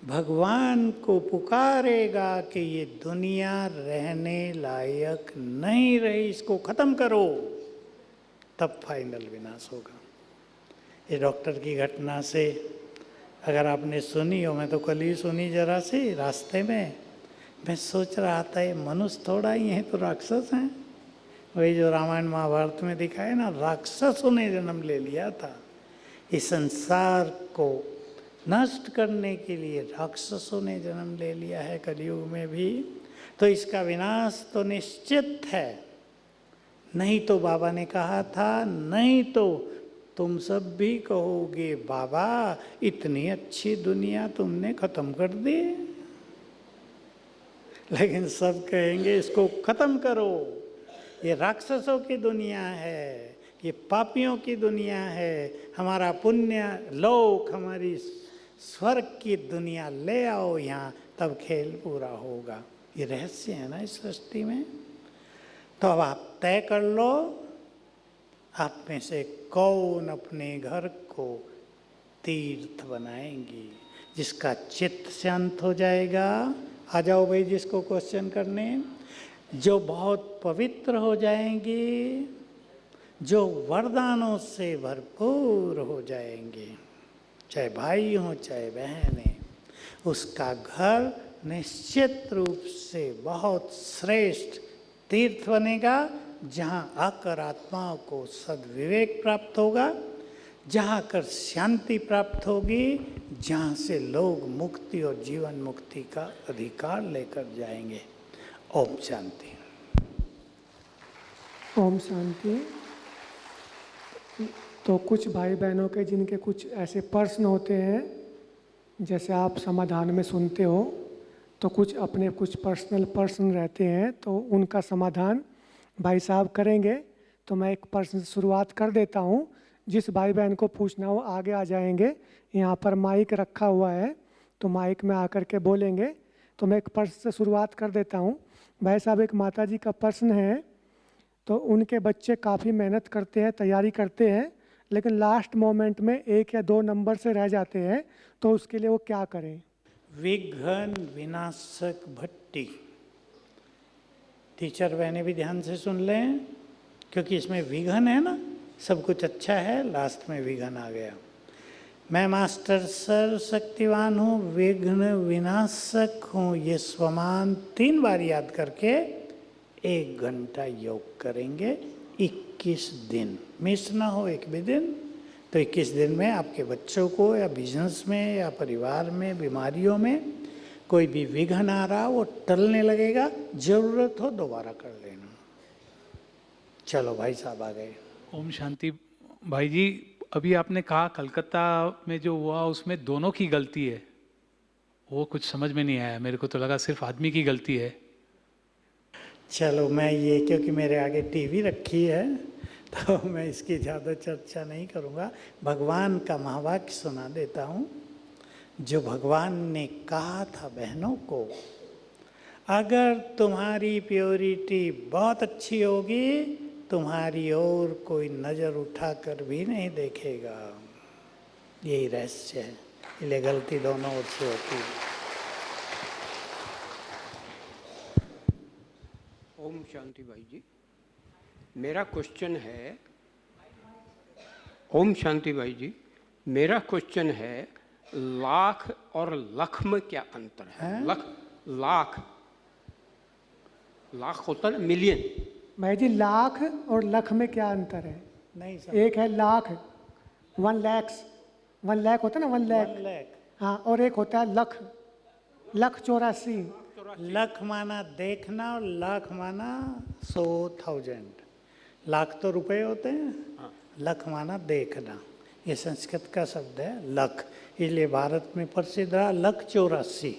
भगवान को पुकारेगा कि ये दुनिया रहने लायक नहीं रही, इसको खत्म करो, तब फाइनल विनाश होगा। ये डॉक्टर की घटना से अगर आपने सुनी हो, मैं तो कल ही सुनी जरा सी रास्ते में, मैं सोच रहा था ये मनुष्य थोड़ा ही है तो राक्षस हैं। वही जो रामायण महाभारत में दिखाए ना, राक्षसों ने जन्म ले लिया था। इस संसार को नष्ट करने के लिए राक्षसों ने जन्म ले लिया है कलयुग में भी। तो इसका विनाश तो निश्चित है। नहीं तो बाबा ने कहा था, नहीं तो तुम सब भी कहोगे, बाबा इतनी अच्छी दुनिया तुमने खत्म कर दी। लेकिन सब कहेंगे इसको खत्म करो, ये राक्षसों की दुनिया है, ये पापियों की दुनिया है। हमारा पुण्य लोक, हमारी स्वर्ग की दुनिया ले आओ यहाँ, तब खेल पूरा होगा। ये रहस्य है ना इस सृष्टि में। तो अब आप तय कर लो, आप में से कौन अपने घर को तीर्थ बनाएंगी, जिसका चित्त शांत हो जाएगा। आ जाओ भाई जिसको क्वेश्चन करने। जो बहुत पवित्र हो जाएंगी, जो वरदानों से भरपूर हो जाएंगे, चाहे भाई हो चाहे बहनें, उसका घर निश्चित रूप से बहुत श्रेष्ठ तीर्थ बनेगा, जहाँ आकर आत्माओं को सद्विवेक प्राप्त होगा, जहाँ कर शांति प्राप्त होगी, जहाँ से लोग मुक्ति और जीवन मुक्ति का अधिकार लेकर जाएंगे। ओम शांति। ओम शांति। तो कुछ भाई बहनों के जिनके कुछ ऐसे प्रश्न होते हैं, जैसे आप समाधान में सुनते हो, तो कुछ अपने कुछ पर्सनल प्रश्न रहते हैं, तो उनका समाधान भाई साहब करेंगे। तो मैं एक प्रश्न से शुरुआत कर देता हूँ। जिस भाई बहन को पूछना हो आगे आ जाएंगे। यहाँ पर माइक रखा हुआ है, तो माइक में आकर के बोलेंगे। तो मैं एक प्रश्न से शुरुआत कर देता हूँ। भाई साहब, एक माता जी का प्रश्न है। तो उनके बच्चे काफ़ी मेहनत करते हैं, तैयारी करते हैं, लेकिन लास्ट मोमेंट में 1 या 2 नंबर से रह जाते हैं, तो उसके लिए वो क्या करें? विघ्न विनाशक भट्टी। टीचर बहने भी ध्यान से सुन लें, क्योंकि इसमें विघ्न है ना, सब कुछ अच्छा है, लास्ट में विघ्न आ गया। मैं मास्टर सर्वशक्तिवान हूँ, विघ्न विनाशक हूँ, ये स्वमान 3 बार याद करके 1 घंटा योग करेंगे 21 दिन। मिस ना हो एक भी दिन। तो 21 दिन में आपके बच्चों को या बिजनेस में या परिवार में, बीमारियों में कोई भी विघ्न आ रहा, वो टलने लगेगा। जरूरत हो दोबारा कर लेना। चलो भाई साहब आ गए। ओम शांति। भाई जी, अभी आपने कहा कलकत्ता में जो हुआ उसमें दोनों की गलती है, वो कुछ समझ में नहीं आया। मेरे को तो लगा सिर्फ आदमी की गलती है। चलो मैं ये, क्योंकि मेरे आगे टीवी रखी है, तो मैं इसकी ज़्यादा चर्चा नहीं करूँगा। भगवान का महावाक्य सुना देता हूँ, जो भगवान ने कहा था बहनों को, अगर तुम्हारी प्योरिटी बहुत अच्छी होगी, तुम्हारी ओर कोई नज़र उठाकर भी नहीं देखेगा। यही रहस्य है, इसलिए गलती दोनों ओर से होती है। ओम शांति भाई जी, मेरा क्वेश्चन है। ओम शांति भाई जी, मेरा क्वेश्चन है, लाख और लख में क्या अंतर है? लाख होता है मिलियन। भाई जी, लाख और लख में क्या अंतर है? नहीं सर, एक है लाख, 1 लाख होता है ना, 1 लाख। हाँ, और एक होता है लख, 1,84,00,000। लख माना देखना और लाख माना 100,000। लाख तो रुपए होते हैं, लख माना देखना। ये संस्कृत का शब्द है लख, इसलिए भारत में प्रसिद्ध रहा 1,84,00,000।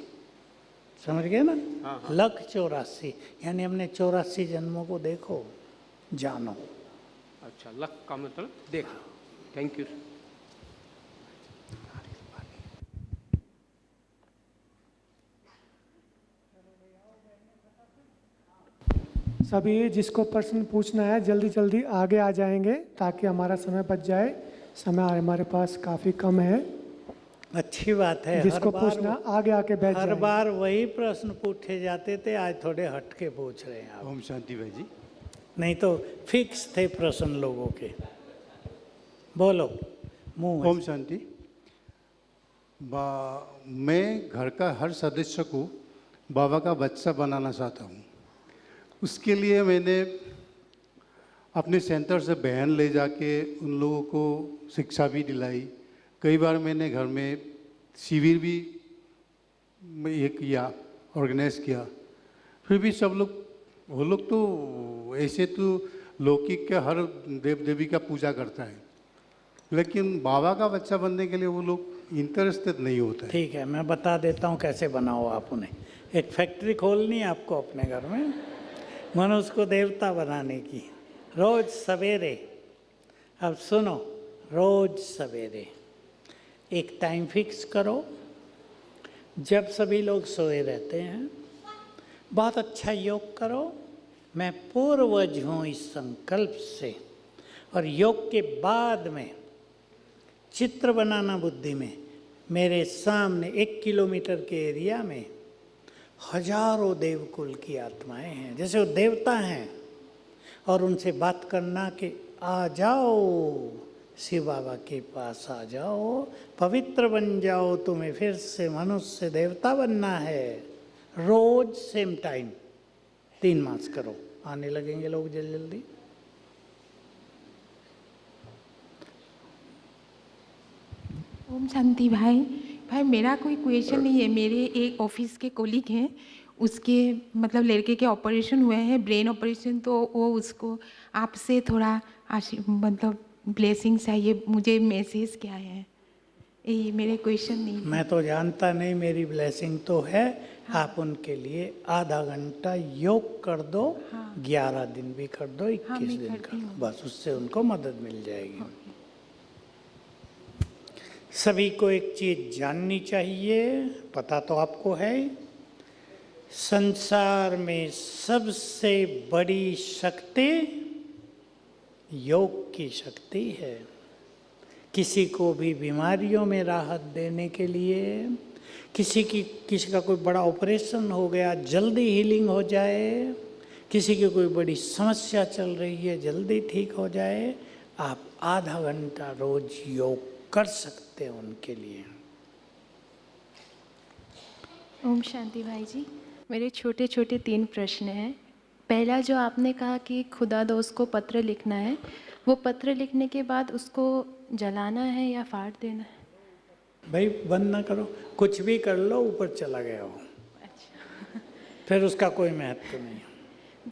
समझ गए ना? 1,84,00,000 यानी हमने 84 जन्मों को देखो, जानो। अच्छा, लख का मतलब देखो। Thank you. सभी जिसको प्रश्न पूछना है जल्दी जल्दी आगे आ जाएंगे, ताकि हमारा समय बच जाए। समय हमारे पास काफ़ी कम है। अच्छी बात है। जिसको पूछना आगे आके बैठ जाए। हर बार वही प्रश्न पूछे जाते थे, आज थोड़े हटके पूछ रहे हैं आप। ओम शांति भाई जी। नहीं तो फिक्स थे प्रश्न लोगों के। बोलो मुंह। ओम शांति। मैं घर का हर सदस्य को बाबा का बच्चा बनाना चाहता हूँ। उसके लिए मैंने अपने सेंटर से बहन ले जाके उन लोगों को शिक्षा भी दिलाई। कई बार मैंने घर में शिविर भी ये किया, ऑर्गेनाइज किया। फिर भी सब लोग, वो लोग तो ऐसे तो लौकिक के हर देव देवी का पूजा करता है, लेकिन बाबा का बच्चा बनने के लिए वो लोग इंटरेस्टेड नहीं होता है। ठीक है, मैं बता देता हूँ कैसे बनाओ आप उन्हें। एक फैक्ट्री खोलनी है आपको अपने घर में, मनुष्य को देवता बनाने की। रोज सवेरे, अब सुनो, रोज सवेरे एक टाइम फिक्स करो जब सभी लोग सोए रहते हैं, बहुत अच्छा योग करो। मैं पूर्वज हूँ इस संकल्प से, और योग के बाद में चित्र बनाना बुद्धि में, मेरे सामने 1 किलोमीटर के एरिया में हजारों देवकुल की आत्माएं हैं, जैसे वो देवता हैं, और उनसे बात करना कि आ जाओ शिव बाबा के पास, आ जाओ, पवित्र बन जाओ, तुम्हें फिर से मनुष्य से देवता बनना है। रोज सेम टाइम 3 मास करो, आने लगेंगे लोग जल्दी जल्दी। ओम शांति भाई। भाई मेरा कोई क्वेश्चन नहीं है, मेरे एक ऑफिस के कोलीग हैं, उसके मतलब लड़के के ऑपरेशन हुए हैं, ब्रेन ऑपरेशन, तो वो उसको आपसे थोड़ा मतलब ब्लेसिंग चाहिए, मुझे मैसेज क्या है, ये मेरे क्वेश्चन नहीं है। मैं तो जानता नहीं, मेरी ब्लेसिंग तो है। हाँ। आप उनके लिए आधा घंटा योग कर दो। हाँ। 11 दिन भी कर दो, 21 दिन कर दो, बस उससे उनको मदद मिल जाएगी। सभी को एक चीज जाननी चाहिए, पता तो आपको है, संसार में सबसे बड़ी शक्ति योग की शक्ति है। किसी को भी बीमारियों में राहत देने के लिए, किसी का कोई बड़ा ऑपरेशन हो गया, जल्दी हीलिंग हो जाए, किसी की कोई बड़ी समस्या चल रही है, जल्दी ठीक हो जाए, आप आधा घंटा रोज योग कर सकते हैं उनके लिए। ओम शांति भाई जी, मेरे छोटे छोटे 3 प्रश्न हैं। पहला, जो आपने कहा कि खुदा दोस्त को पत्र लिखना है, वो पत्र लिखने के बाद उसको जलाना है या फाड़ देना है? भाई बंद ना करो, कुछ भी कर लो, ऊपर चला गया हो। अच्छा। फिर उसका कोई महत्व नहीं।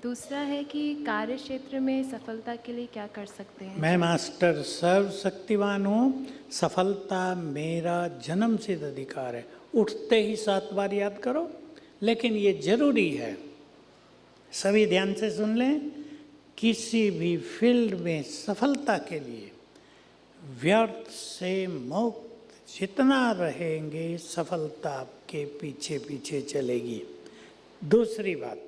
दूसरा है कि कार्य क्षेत्र में सफलता के लिए क्या कर सकते हैं? मैं मास्टर सर्वशक्तिवान हूँ, सफलता मेरा जन्म सिद्ध अधिकार है। उठते ही 7 बार याद करो, लेकिन ये जरूरी है, सभी ध्यान से सुन लें, किसी भी फील्ड में सफलता के लिए व्यर्थ से मुक्त जितना रहेंगे, सफलता आपके पीछे पीछे चलेगी। दूसरी बात,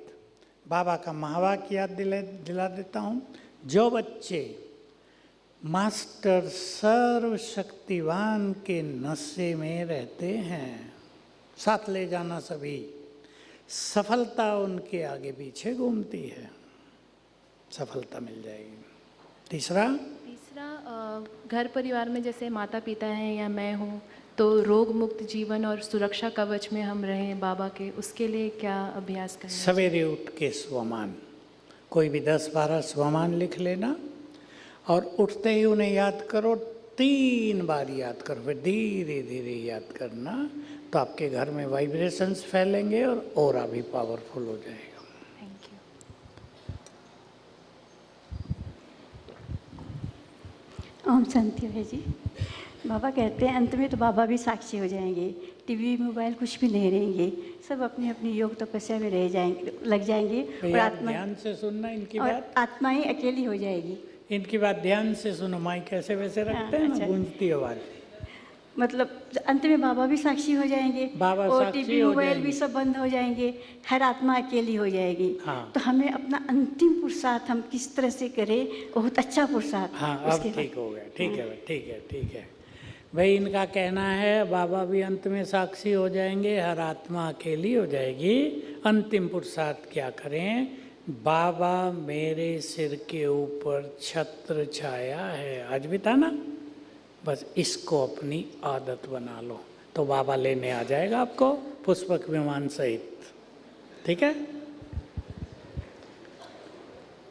बाबा का महावाक्य याद दिला देता हूँ, जो बच्चे मास्टर सर्वशक्तिवान के नशे में रहते हैं, साथ ले जाना सभी, सफलता उनके आगे पीछे घूमती है, सफलता मिल जाएगी। तीसरा, घर परिवार में जैसे माता पिता हैं या मैं हूँ, तो रोग मुक्त जीवन और सुरक्षा कवच में हम रहें बाबा के, उसके लिए क्या अभ्यास करना? सवेरे उठ के स्वमान, कोई भी 10-12 स्वमान लिख लेना, और उठते ही उन्हें याद करो, 3 बार याद करो, फिर धीरे धीरे याद करना, तो आपके घर में वाइब्रेशंस फैलेंगे और ऑरा भी पावरफुल हो जाएगा। Thank you. ओम शांति भाई जी। बाबा कहते हैं अंत में तो बाबा भी साक्षी हो जाएंगे, टीवी मोबाइल कुछ भी नहीं रहेंगे, सब अपनी अपनी योग तपस्या में रह जाएंगे, लग जाएंगे, और आत्मा ध्यान से सुनना इनकी और बात, आत्मा ही अकेली हो जाएगी। इनकी बात ध्यान से सुनो, माइक कैसे वैसे रखते हैं ना, गूंजती आवाज। मतलब अंत में बाबा भी साक्षी हो जाएंगे, बाबा और साक्षी टीवी हो मोबाइल जाएंगे। भी सब बंद हो जाएंगे, हर आत्मा अकेली हो जाएगी। हाँ। तो हमें अपना अंतिम पुरुषार्थ हम किस तरह से करें, बहुत अच्छा पुरुषार्थ। हाँ, अब ठीक हो गया, ठीक है, ठीक है, ठीक है भाई। इनका कहना है बाबा भी अंत में साक्षी हो जाएंगे, हर आत्मा अकेली हो जाएगी, अंतिम पुरुषार्थ क्या करें? बाबा मेरे सिर के ऊपर छत्र छाया है, आज भी था ना, बस इसको अपनी आदत बना लो, तो बाबा लेने आ जाएगा आपको पुष्पक विमान सहित। ठीक है।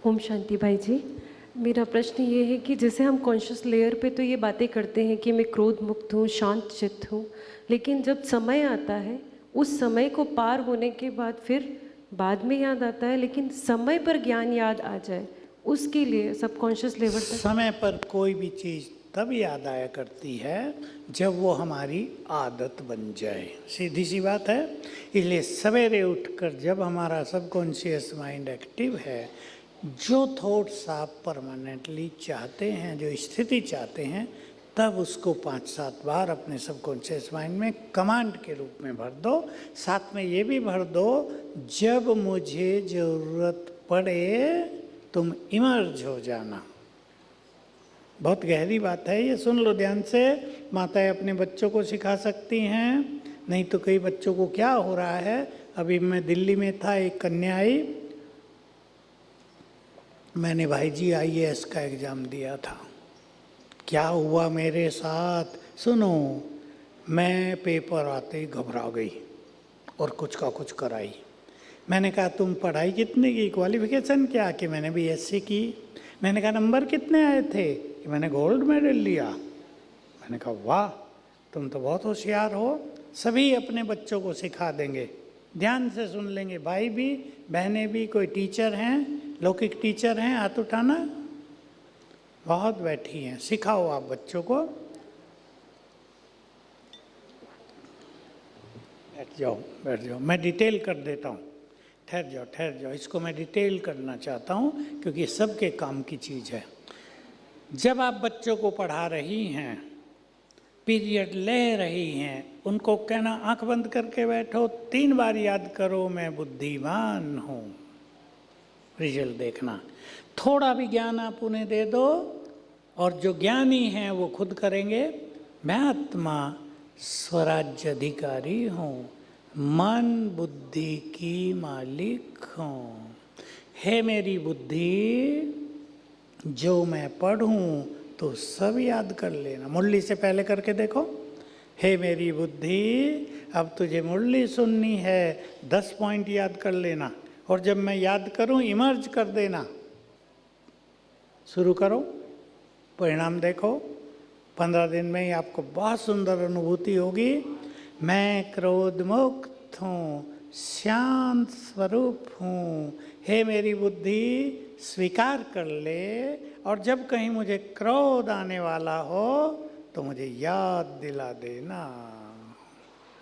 ओम शांति भाई जी, मेरा प्रश्न ये है कि जैसे हम कॉन्शियस लेयर पे तो ये बातें करते हैं कि मैं क्रोध मुक्त हूँ, शांत चित्त हूँ, लेकिन जब समय आता है, उस समय को पार होने के बाद फिर बाद में याद आता है, लेकिन समय पर ज्ञान याद आ जाए, उसके लिए सबकॉन्शियस लेवल तक समय पर कोई भी चीज़ तब याद आया करती है जब वो हमारी आदत बन जाए, सीधी सी बात है। इसलिए सवेरे उठकर जब हमारा सबकॉन्शियस माइंड एक्टिव है, जो थॉट्स आप परमानेंटली चाहते हैं, जो स्थिति चाहते हैं, तब उसको 5-7 बार अपने सबकॉन्शियस माइंड में कमांड के रूप में भर दो। साथ में ये भी भर दो, जब मुझे ज़रूरत पड़े तुम इमर्ज हो जाना। बहुत गहरी बात है ये, सुन लो ध्यान से। माताएं अपने बच्चों को सिखा सकती हैं, नहीं तो कई बच्चों को क्या हो रहा है। अभी मैं दिल्ली में था, एक कन्या आई, मैंने भाई जी IAS का एग्ज़ाम दिया था। क्या हुआ मेरे साथ सुनो, मैं पेपर आते ही घबरा गई और कुछ का कुछ कराई। मैंने कहा तुम पढ़ाई कितनी की, क्वालिफिकेशन क्या? कि मैंने BSc की। मैंने कहा नंबर कितने आए थे? कि मैंने गोल्ड मेडल लिया। मैंने कहा वाह, तुम तो बहुत होशियार हो। सभी अपने बच्चों को सिखा देंगे, ध्यान से सुन लेंगे। भाई भी, बहनें भी, कोई टीचर हैं, लौकिक टीचर हैं, हाथ उठाना। बहुत बैठी हैं, सिखाओ आप बच्चों को। बैठ जाओ, बैठ जाओ, मैं डिटेल कर देता हूँ। ठहर जाओ, ठहर जाओ, इसको मैं डिटेल करना चाहता हूँ क्योंकि सबके काम की चीज़ है। जब आप बच्चों को पढ़ा रही हैं, पीरियड ले रही हैं, उनको कहना आंख बंद करके बैठो, 3 बार याद करो मैं बुद्धिमान हूँ। रिजल्ट देखना। थोड़ा भी ज्ञान आप उन्हें दे दो और जो ज्ञानी हैं वो खुद करेंगे। मैं आत्मा स्वराज्य अधिकारी हूँ, मन बुद्धि की मालिक हूँ। हे मेरी बुद्धि, जो मैं पढ़ूं तो सब याद कर लेना। मुरली से पहले करके देखो। हे मेरी बुद्धि, अब तुझे मुरली सुननी है, 10 पॉइंट याद कर लेना और जब मैं याद करूं इमर्ज कर देना। शुरू करो, परिणाम देखो। 15 दिन में ही आपको बहुत सुंदर अनुभूति होगी। मैं क्रोध मुक्त हूँ, शांत स्वरूप हूँ। हे मेरी बुद्धि, स्वीकार कर ले और जब कहीं मुझे क्रोध आने वाला हो तो मुझे याद दिला देना।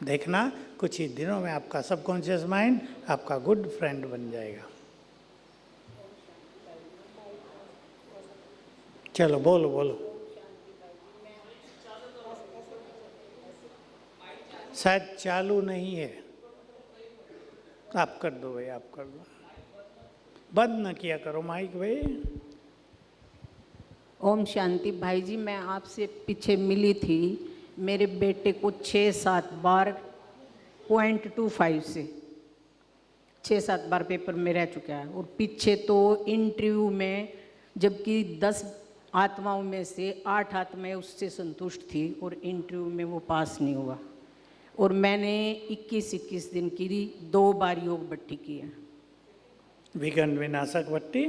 देखना कुछ ही दिनों में आपका सबकॉन्शियस माइंड आपका गुड फ्रेंड बन जाएगा। चलो बोलो बोलो। शायद चालू नहीं है, आप कर दो भाई, आप कर दो। बंद न किया करो माइक भाई। ओम शांति। भाई जी, मैं आपसे पीछे मिली थी, मेरे बेटे को 6-7 बार 0.25 से 6-7 बार पेपर में रह चुका है। और पीछे तो इंटरव्यू में, जबकि 10 आत्माओं में से 8 आत्माएं उससे संतुष्ट थी और इंटरव्यू में वो पास नहीं हुआ। और मैंने 21-21 दिन की 2 बार योग भट्टी की है। विघ्न विनाशक भट्टी।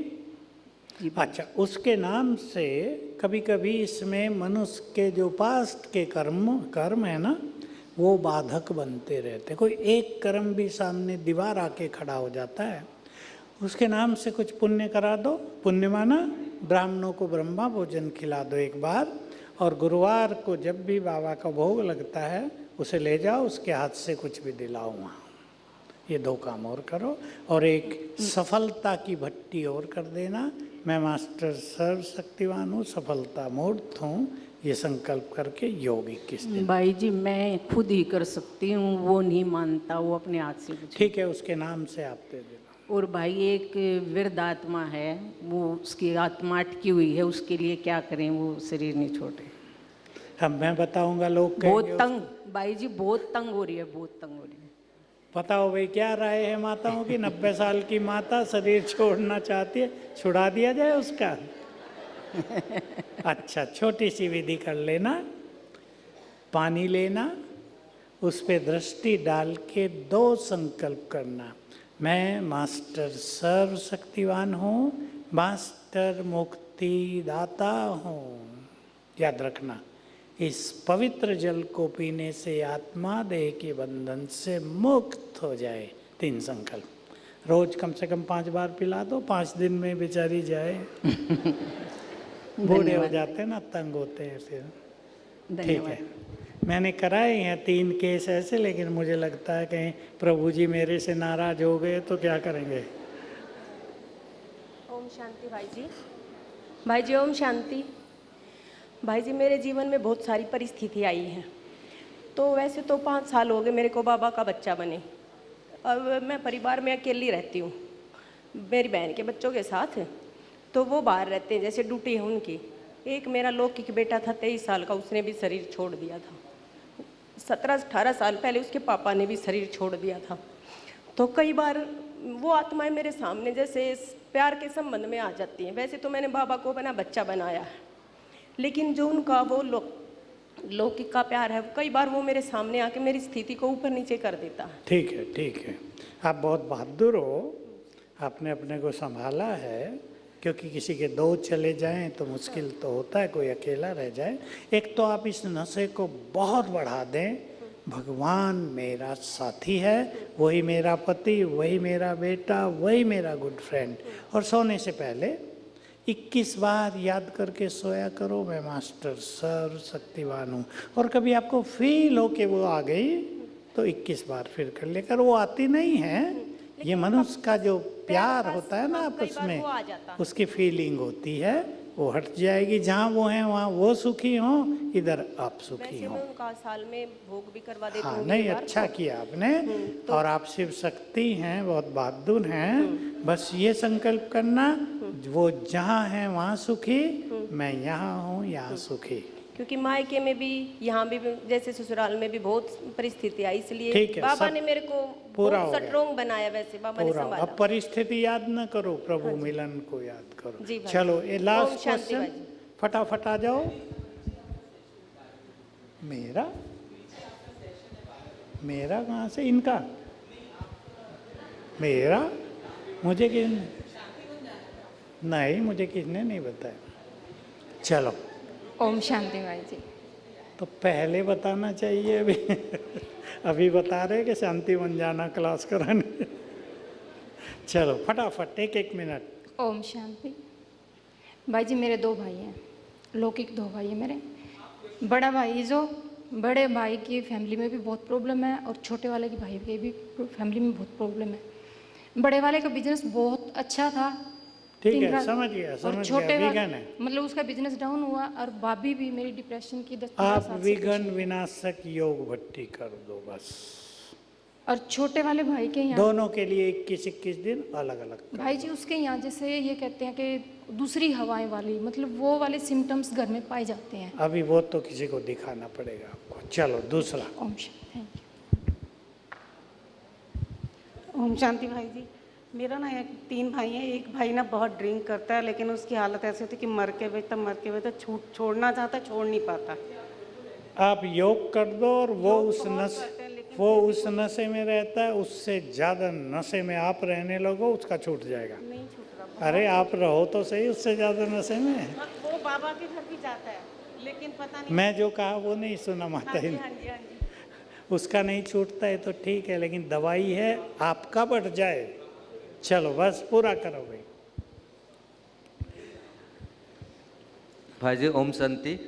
अच्छा, उसके नाम से कभी कभी इसमें मनुष्य के जो पास्ट के कर्म है ना, वो बाधक बनते रहते। कोई एक कर्म भी सामने दीवार आके खड़ा हो जाता है। उसके नाम से कुछ पुण्य करा दो। पुण्य माना ब्राह्मणों को ब्रह्मा भोजन खिला दो एक बार, और गुरुवार को जब भी बाबा का भोग लगता है उसे ले जाओ, उसके हाथ से कुछ भी दिलाओ वहाँ। ये 2 काम और करो, और एक सफलता की भट्टी और कर देना। मैं मास्टर सर्वशक्तिवान हूँ, सफलता मूर्त हूँ, ये संकल्प करके योग 21 दिन। भाई जी, मैं खुद ही कर सकती हूँ, वो नहीं मानता, वो अपने हाथ से कुछ। ठीक है, उसके नाम से आप दे देना। और भाई, एक वृद्ध आत्मा है, वो उसकी आत्मा अटकी हुई है, उसके लिए क्या करें, वो शरीर नहीं छोड़े। अब मैं बताऊंगा, लोग बहुत तंग, भाई जी बहुत तंग हो रही है, बहुत तंग हो रही है। बताओ भाई, क्या राय है माताओं की? 90 साल की माता शरीर छोड़ना चाहती है, छुड़ा दिया जाए उसका? अच्छा, छोटी सी विधि कर लेना। पानी लेना, उस पे दृष्टि डाल के 2 संकल्प करना। मैं मास्टर सर्वशक्तिवान हूँ, मास्टर मुक्ति दाता हूँ। याद रखना, इस पवित्र जल को पीने से आत्मा देह के बंधन से मुक्त हो जाए। 3 संकल्प रोज कम से कम 5 बार पिला दो। 5 दिन में बेचारी जाए। बूढ़े हो जाते हैं ना, तंग होते हैं फिर। ठीक है, मैंने कराए हैं 3 केस ऐसे, लेकिन मुझे लगता है कहीं प्रभु जी मेरे से नाराज हो गए तो क्या करेंगे। ओम शांति भाई जी। भाई जी ओम शांति। भाई जी मेरे जीवन में बहुत सारी परिस्थिति आई हैं। तो वैसे तो 5 साल हो गए मेरे को बाबा का बच्चा बने। अब मैं परिवार में अकेली रहती हूँ मेरी बहन के बच्चों के साथ। तो वो बाहर रहते हैं, जैसे ड्यूटी है उनकी। एक मेरा लौकिक बेटा था 23 साल का, उसने भी शरीर छोड़ दिया था। 17-18 साल पहले उसके पापा ने भी शरीर छोड़ दिया था। तो कई बार वो आत्माएं मेरे सामने जैसे प्यार के संबंध में आ जाती हैं। वैसे तो मैंने बाबा को अपना बच्चा बनाया है, लेकिन जो उनका वो लौकिक का प्यार है, कई बार वो मेरे सामने आके मेरी स्थिति को ऊपर नीचे कर देता है। ठीक है, ठीक है, आप बहुत बहादुर हो, आपने अपने को संभाला है। क्योंकि किसी के 2 चले जाएं तो मुश्किल तो होता है, कोई अकेला रह जाए। एक तो आप इस नशे को बहुत बढ़ा दें, भगवान मेरा साथी है, वही मेरा पति, वही मेरा बेटा, वही मेरा गुड फ्रेंड। और सोने से पहले 21 बार याद करके सोया करो, मैं मास्टर सर्वशक्तिवान हूँ। और कभी आपको फील हो कि वो आ गई तो 21 बार फिर कर लेकर। वो आती नहीं है, ये मनुष्य का जो प्यार होता है ना आपस में, उसकी फीलिंग होती है, वो हट जाएगी। जहाँ वो हैं वहाँ वो सुखी हों, इधर आप सुखी हों। उनका साल में भोग भी करवा देती हाँ, हूँ। नहीं, अच्छा किया आपने। और आप शिव शक्ति हैं, बहुत बहादुर हैं। बस ये संकल्प करना, वो जहाँ हैं वहाँ सुखी, मैं यहाँ हूँ यहाँ सुखी। क्योंकि मायके में भी यहाँ भी जैसे ससुराल में भी बहुत परिस्थिति आई, इसलिए ठीक है, बाबा सब ने मेरे को पूरा बहुत हो गया। स्ट्रोंग बनाया। वैसे बाबा ने पूरा। संभाला। अब परिस्थिति याद न करो, प्रभु मिलन को याद करो। जी भाई। चलो, ये ओम लास्ट शांति क्वेश्चन, भाई। फटाफट आ जाओ। मेरा कहाँ से? इनका मेरा? मुझे किसने नहीं, मुझे किसने नहीं बताया। चलो, ओम शांति भाई जी। तो पहले बताना चाहिए। अभी अभी बता रहे कि शांति बन जाना क्लास कराने। चलो फटाफट, एक मिनट। ओम शांति भाई जी। मेरे 2 भाई हैं, लौकिक 2 भाई हैं मेरे। बड़ा भाई, जो बड़े भाई की फैमिली में भी बहुत प्रॉब्लम है, और छोटे वाले की भाई की भी फैमिली में बहुत प्रॉब्लम है। बड़े वाले का बिजनेस बहुत अच्छा था, ठीक है, समझ गया, समझ गया। छोटे वीगन है, मतलब उसका बिजनेस डाउन हुआ। और भाभी भी मेरी डिप्रेशन की 10-15 आप साल से विघन विनाशक योग भट्टी कर दो बस। और छोटे वाले भाई के यहाँ दोनों के लिए 21-21 दिन अलग अलग। भाई जी उसके यहाँ जैसे ये कहते हैं कि दूसरी हवाएं वाली, मतलब वो वाले सिम्टम्स घर में पाए जाते हैं। अभी वो तो किसी को दिखाना पड़ेगा आपको। चलो दूसरा। ओम शांति। ओम शांति भाई जी। मेरा ना 3 भाई हैं। एक भाई ना बहुत ड्रिंक करता है, लेकिन उसकी हालत ऐसी होती है कि मर के हुए छोड़ना चाहता, छोड़ नहीं पाता। आप योग कर दो, और वो उस नशे में रहता है, उससे ज़्यादा नशे में आप रहने लगो, उसका छूट जाएगा। नहीं छूट रहा। अरे आप रहो तो सही उससे ज़्यादा नशे में। वो बाबा के घर भी जाता है, लेकिन पता नहीं। मैं जो कहा वो नहीं सुना माता जी। हाँ जी, हाँ जी। उसका नहीं छूटता है तो ठीक है, लेकिन दवाई है, आपका बढ़ जाए। चलो बस पूरा करो भाई। भाई जी ओम शांति।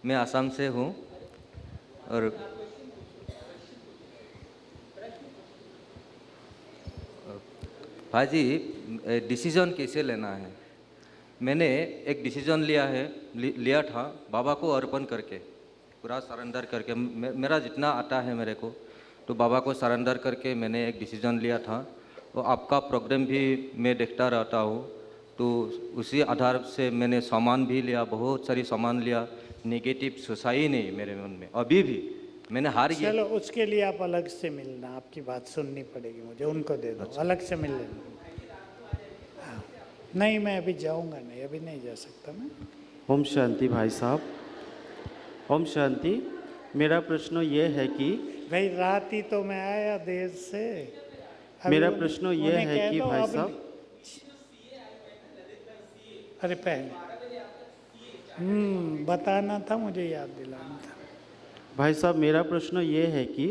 मैं आसाम से हूँ, और भाई जी डिसीजन कैसे लेना है? मैंने एक डिसीजन लिया था बाबा को अर्पण करके, पूरा सरेंडर करके। मेरा जितना आता है मेरे को, तो बाबा को सरेंडर करके मैंने एक डिसीजन लिया था। और आपका प्रोग्राम भी मैं देखता रहता हूँ, तो उसी आधार से मैंने सामान भी लिया, बहुत सारी सामान लिया। नेगेटिव सोचा ही नहीं मेरे मन में, अभी भी मैंने हार गया। चलो उसके लिए आप अलग से मिलना, आपकी बात सुननी पड़ेगी मुझे, उनको दे दो। अच्छा। अलग से मिल लेना। हाँ। नहीं, मैं अभी जाऊंगा नहीं, अभी नहीं जा सकता मैं। ओम शांति भाई साहब। ओम शांति। मेरा प्रश्न ये है कि भाई रात ही तो मैं आया देर से। मेरा प्रश्न ये है कि भाई साहब, अरे पहले बताना था, मुझे याद दिलाना था। भाई साहब मेरा प्रश्न ये है कि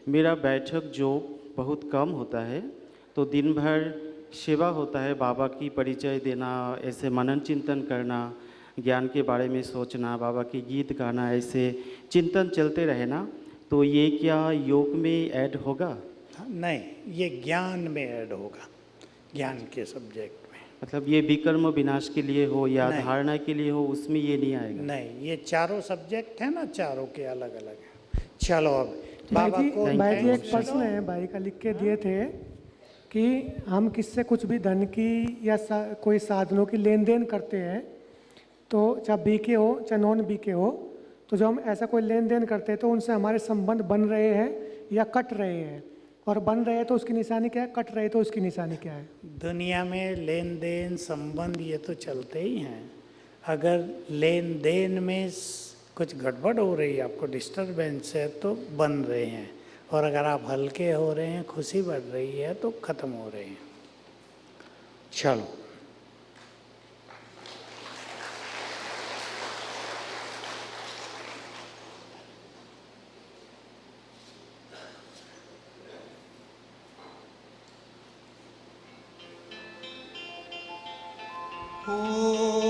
मेरा बैठक जो बहुत कम होता है, तो दिन भर सेवा होता है, बाबा की परिचय देना, ऐसे मनन चिंतन करना, ज्ञान के बारे में सोचना, बाबा के गीत गाना, ऐसे चिंतन चलते रहे ना, तो ये क्या योग में ऐड होगा? नहीं, ये ज्ञान में ऐड होगा, ज्ञान के सब्जेक्ट में। मतलब ये विकर्म विनाश के लिए हो या नहीं। धारणा के लिए हो, उसमें ये नहीं आएगा? नहीं, ये चारों सब्जेक्ट है ना, चारों के अलग अलग है। चलो अब भाई बाबा जी, को भाई जी एक thanks प्रश्न दो। है, भाई का लिख के दिए थे कि हम किससे कुछ भी धन की या कोई साधनों की लेन देन करते हैं, तो चाहे बीके हो चाहे नॉन बीके हो, तो जब हम ऐसा कोई लेन देन करते हैं तो उनसे हमारे संबंध बन रहे हैं या कट रहे हैं, और बन रहे हैं तो उसकी निशानी क्या है, कट रहे तो उसकी निशानी क्या है? दुनिया में लेन देन संबंध ये तो चलते ही हैं। अगर लेन देन में कुछ गड़बड़ हो रही है, आपको डिस्टरबेंस है, तो बन रहे हैं, और अगर आप हल्के हो रहे हैं, खुशी बढ़ रही है, तो ख़त्म हो रहे हैं। चलो Oh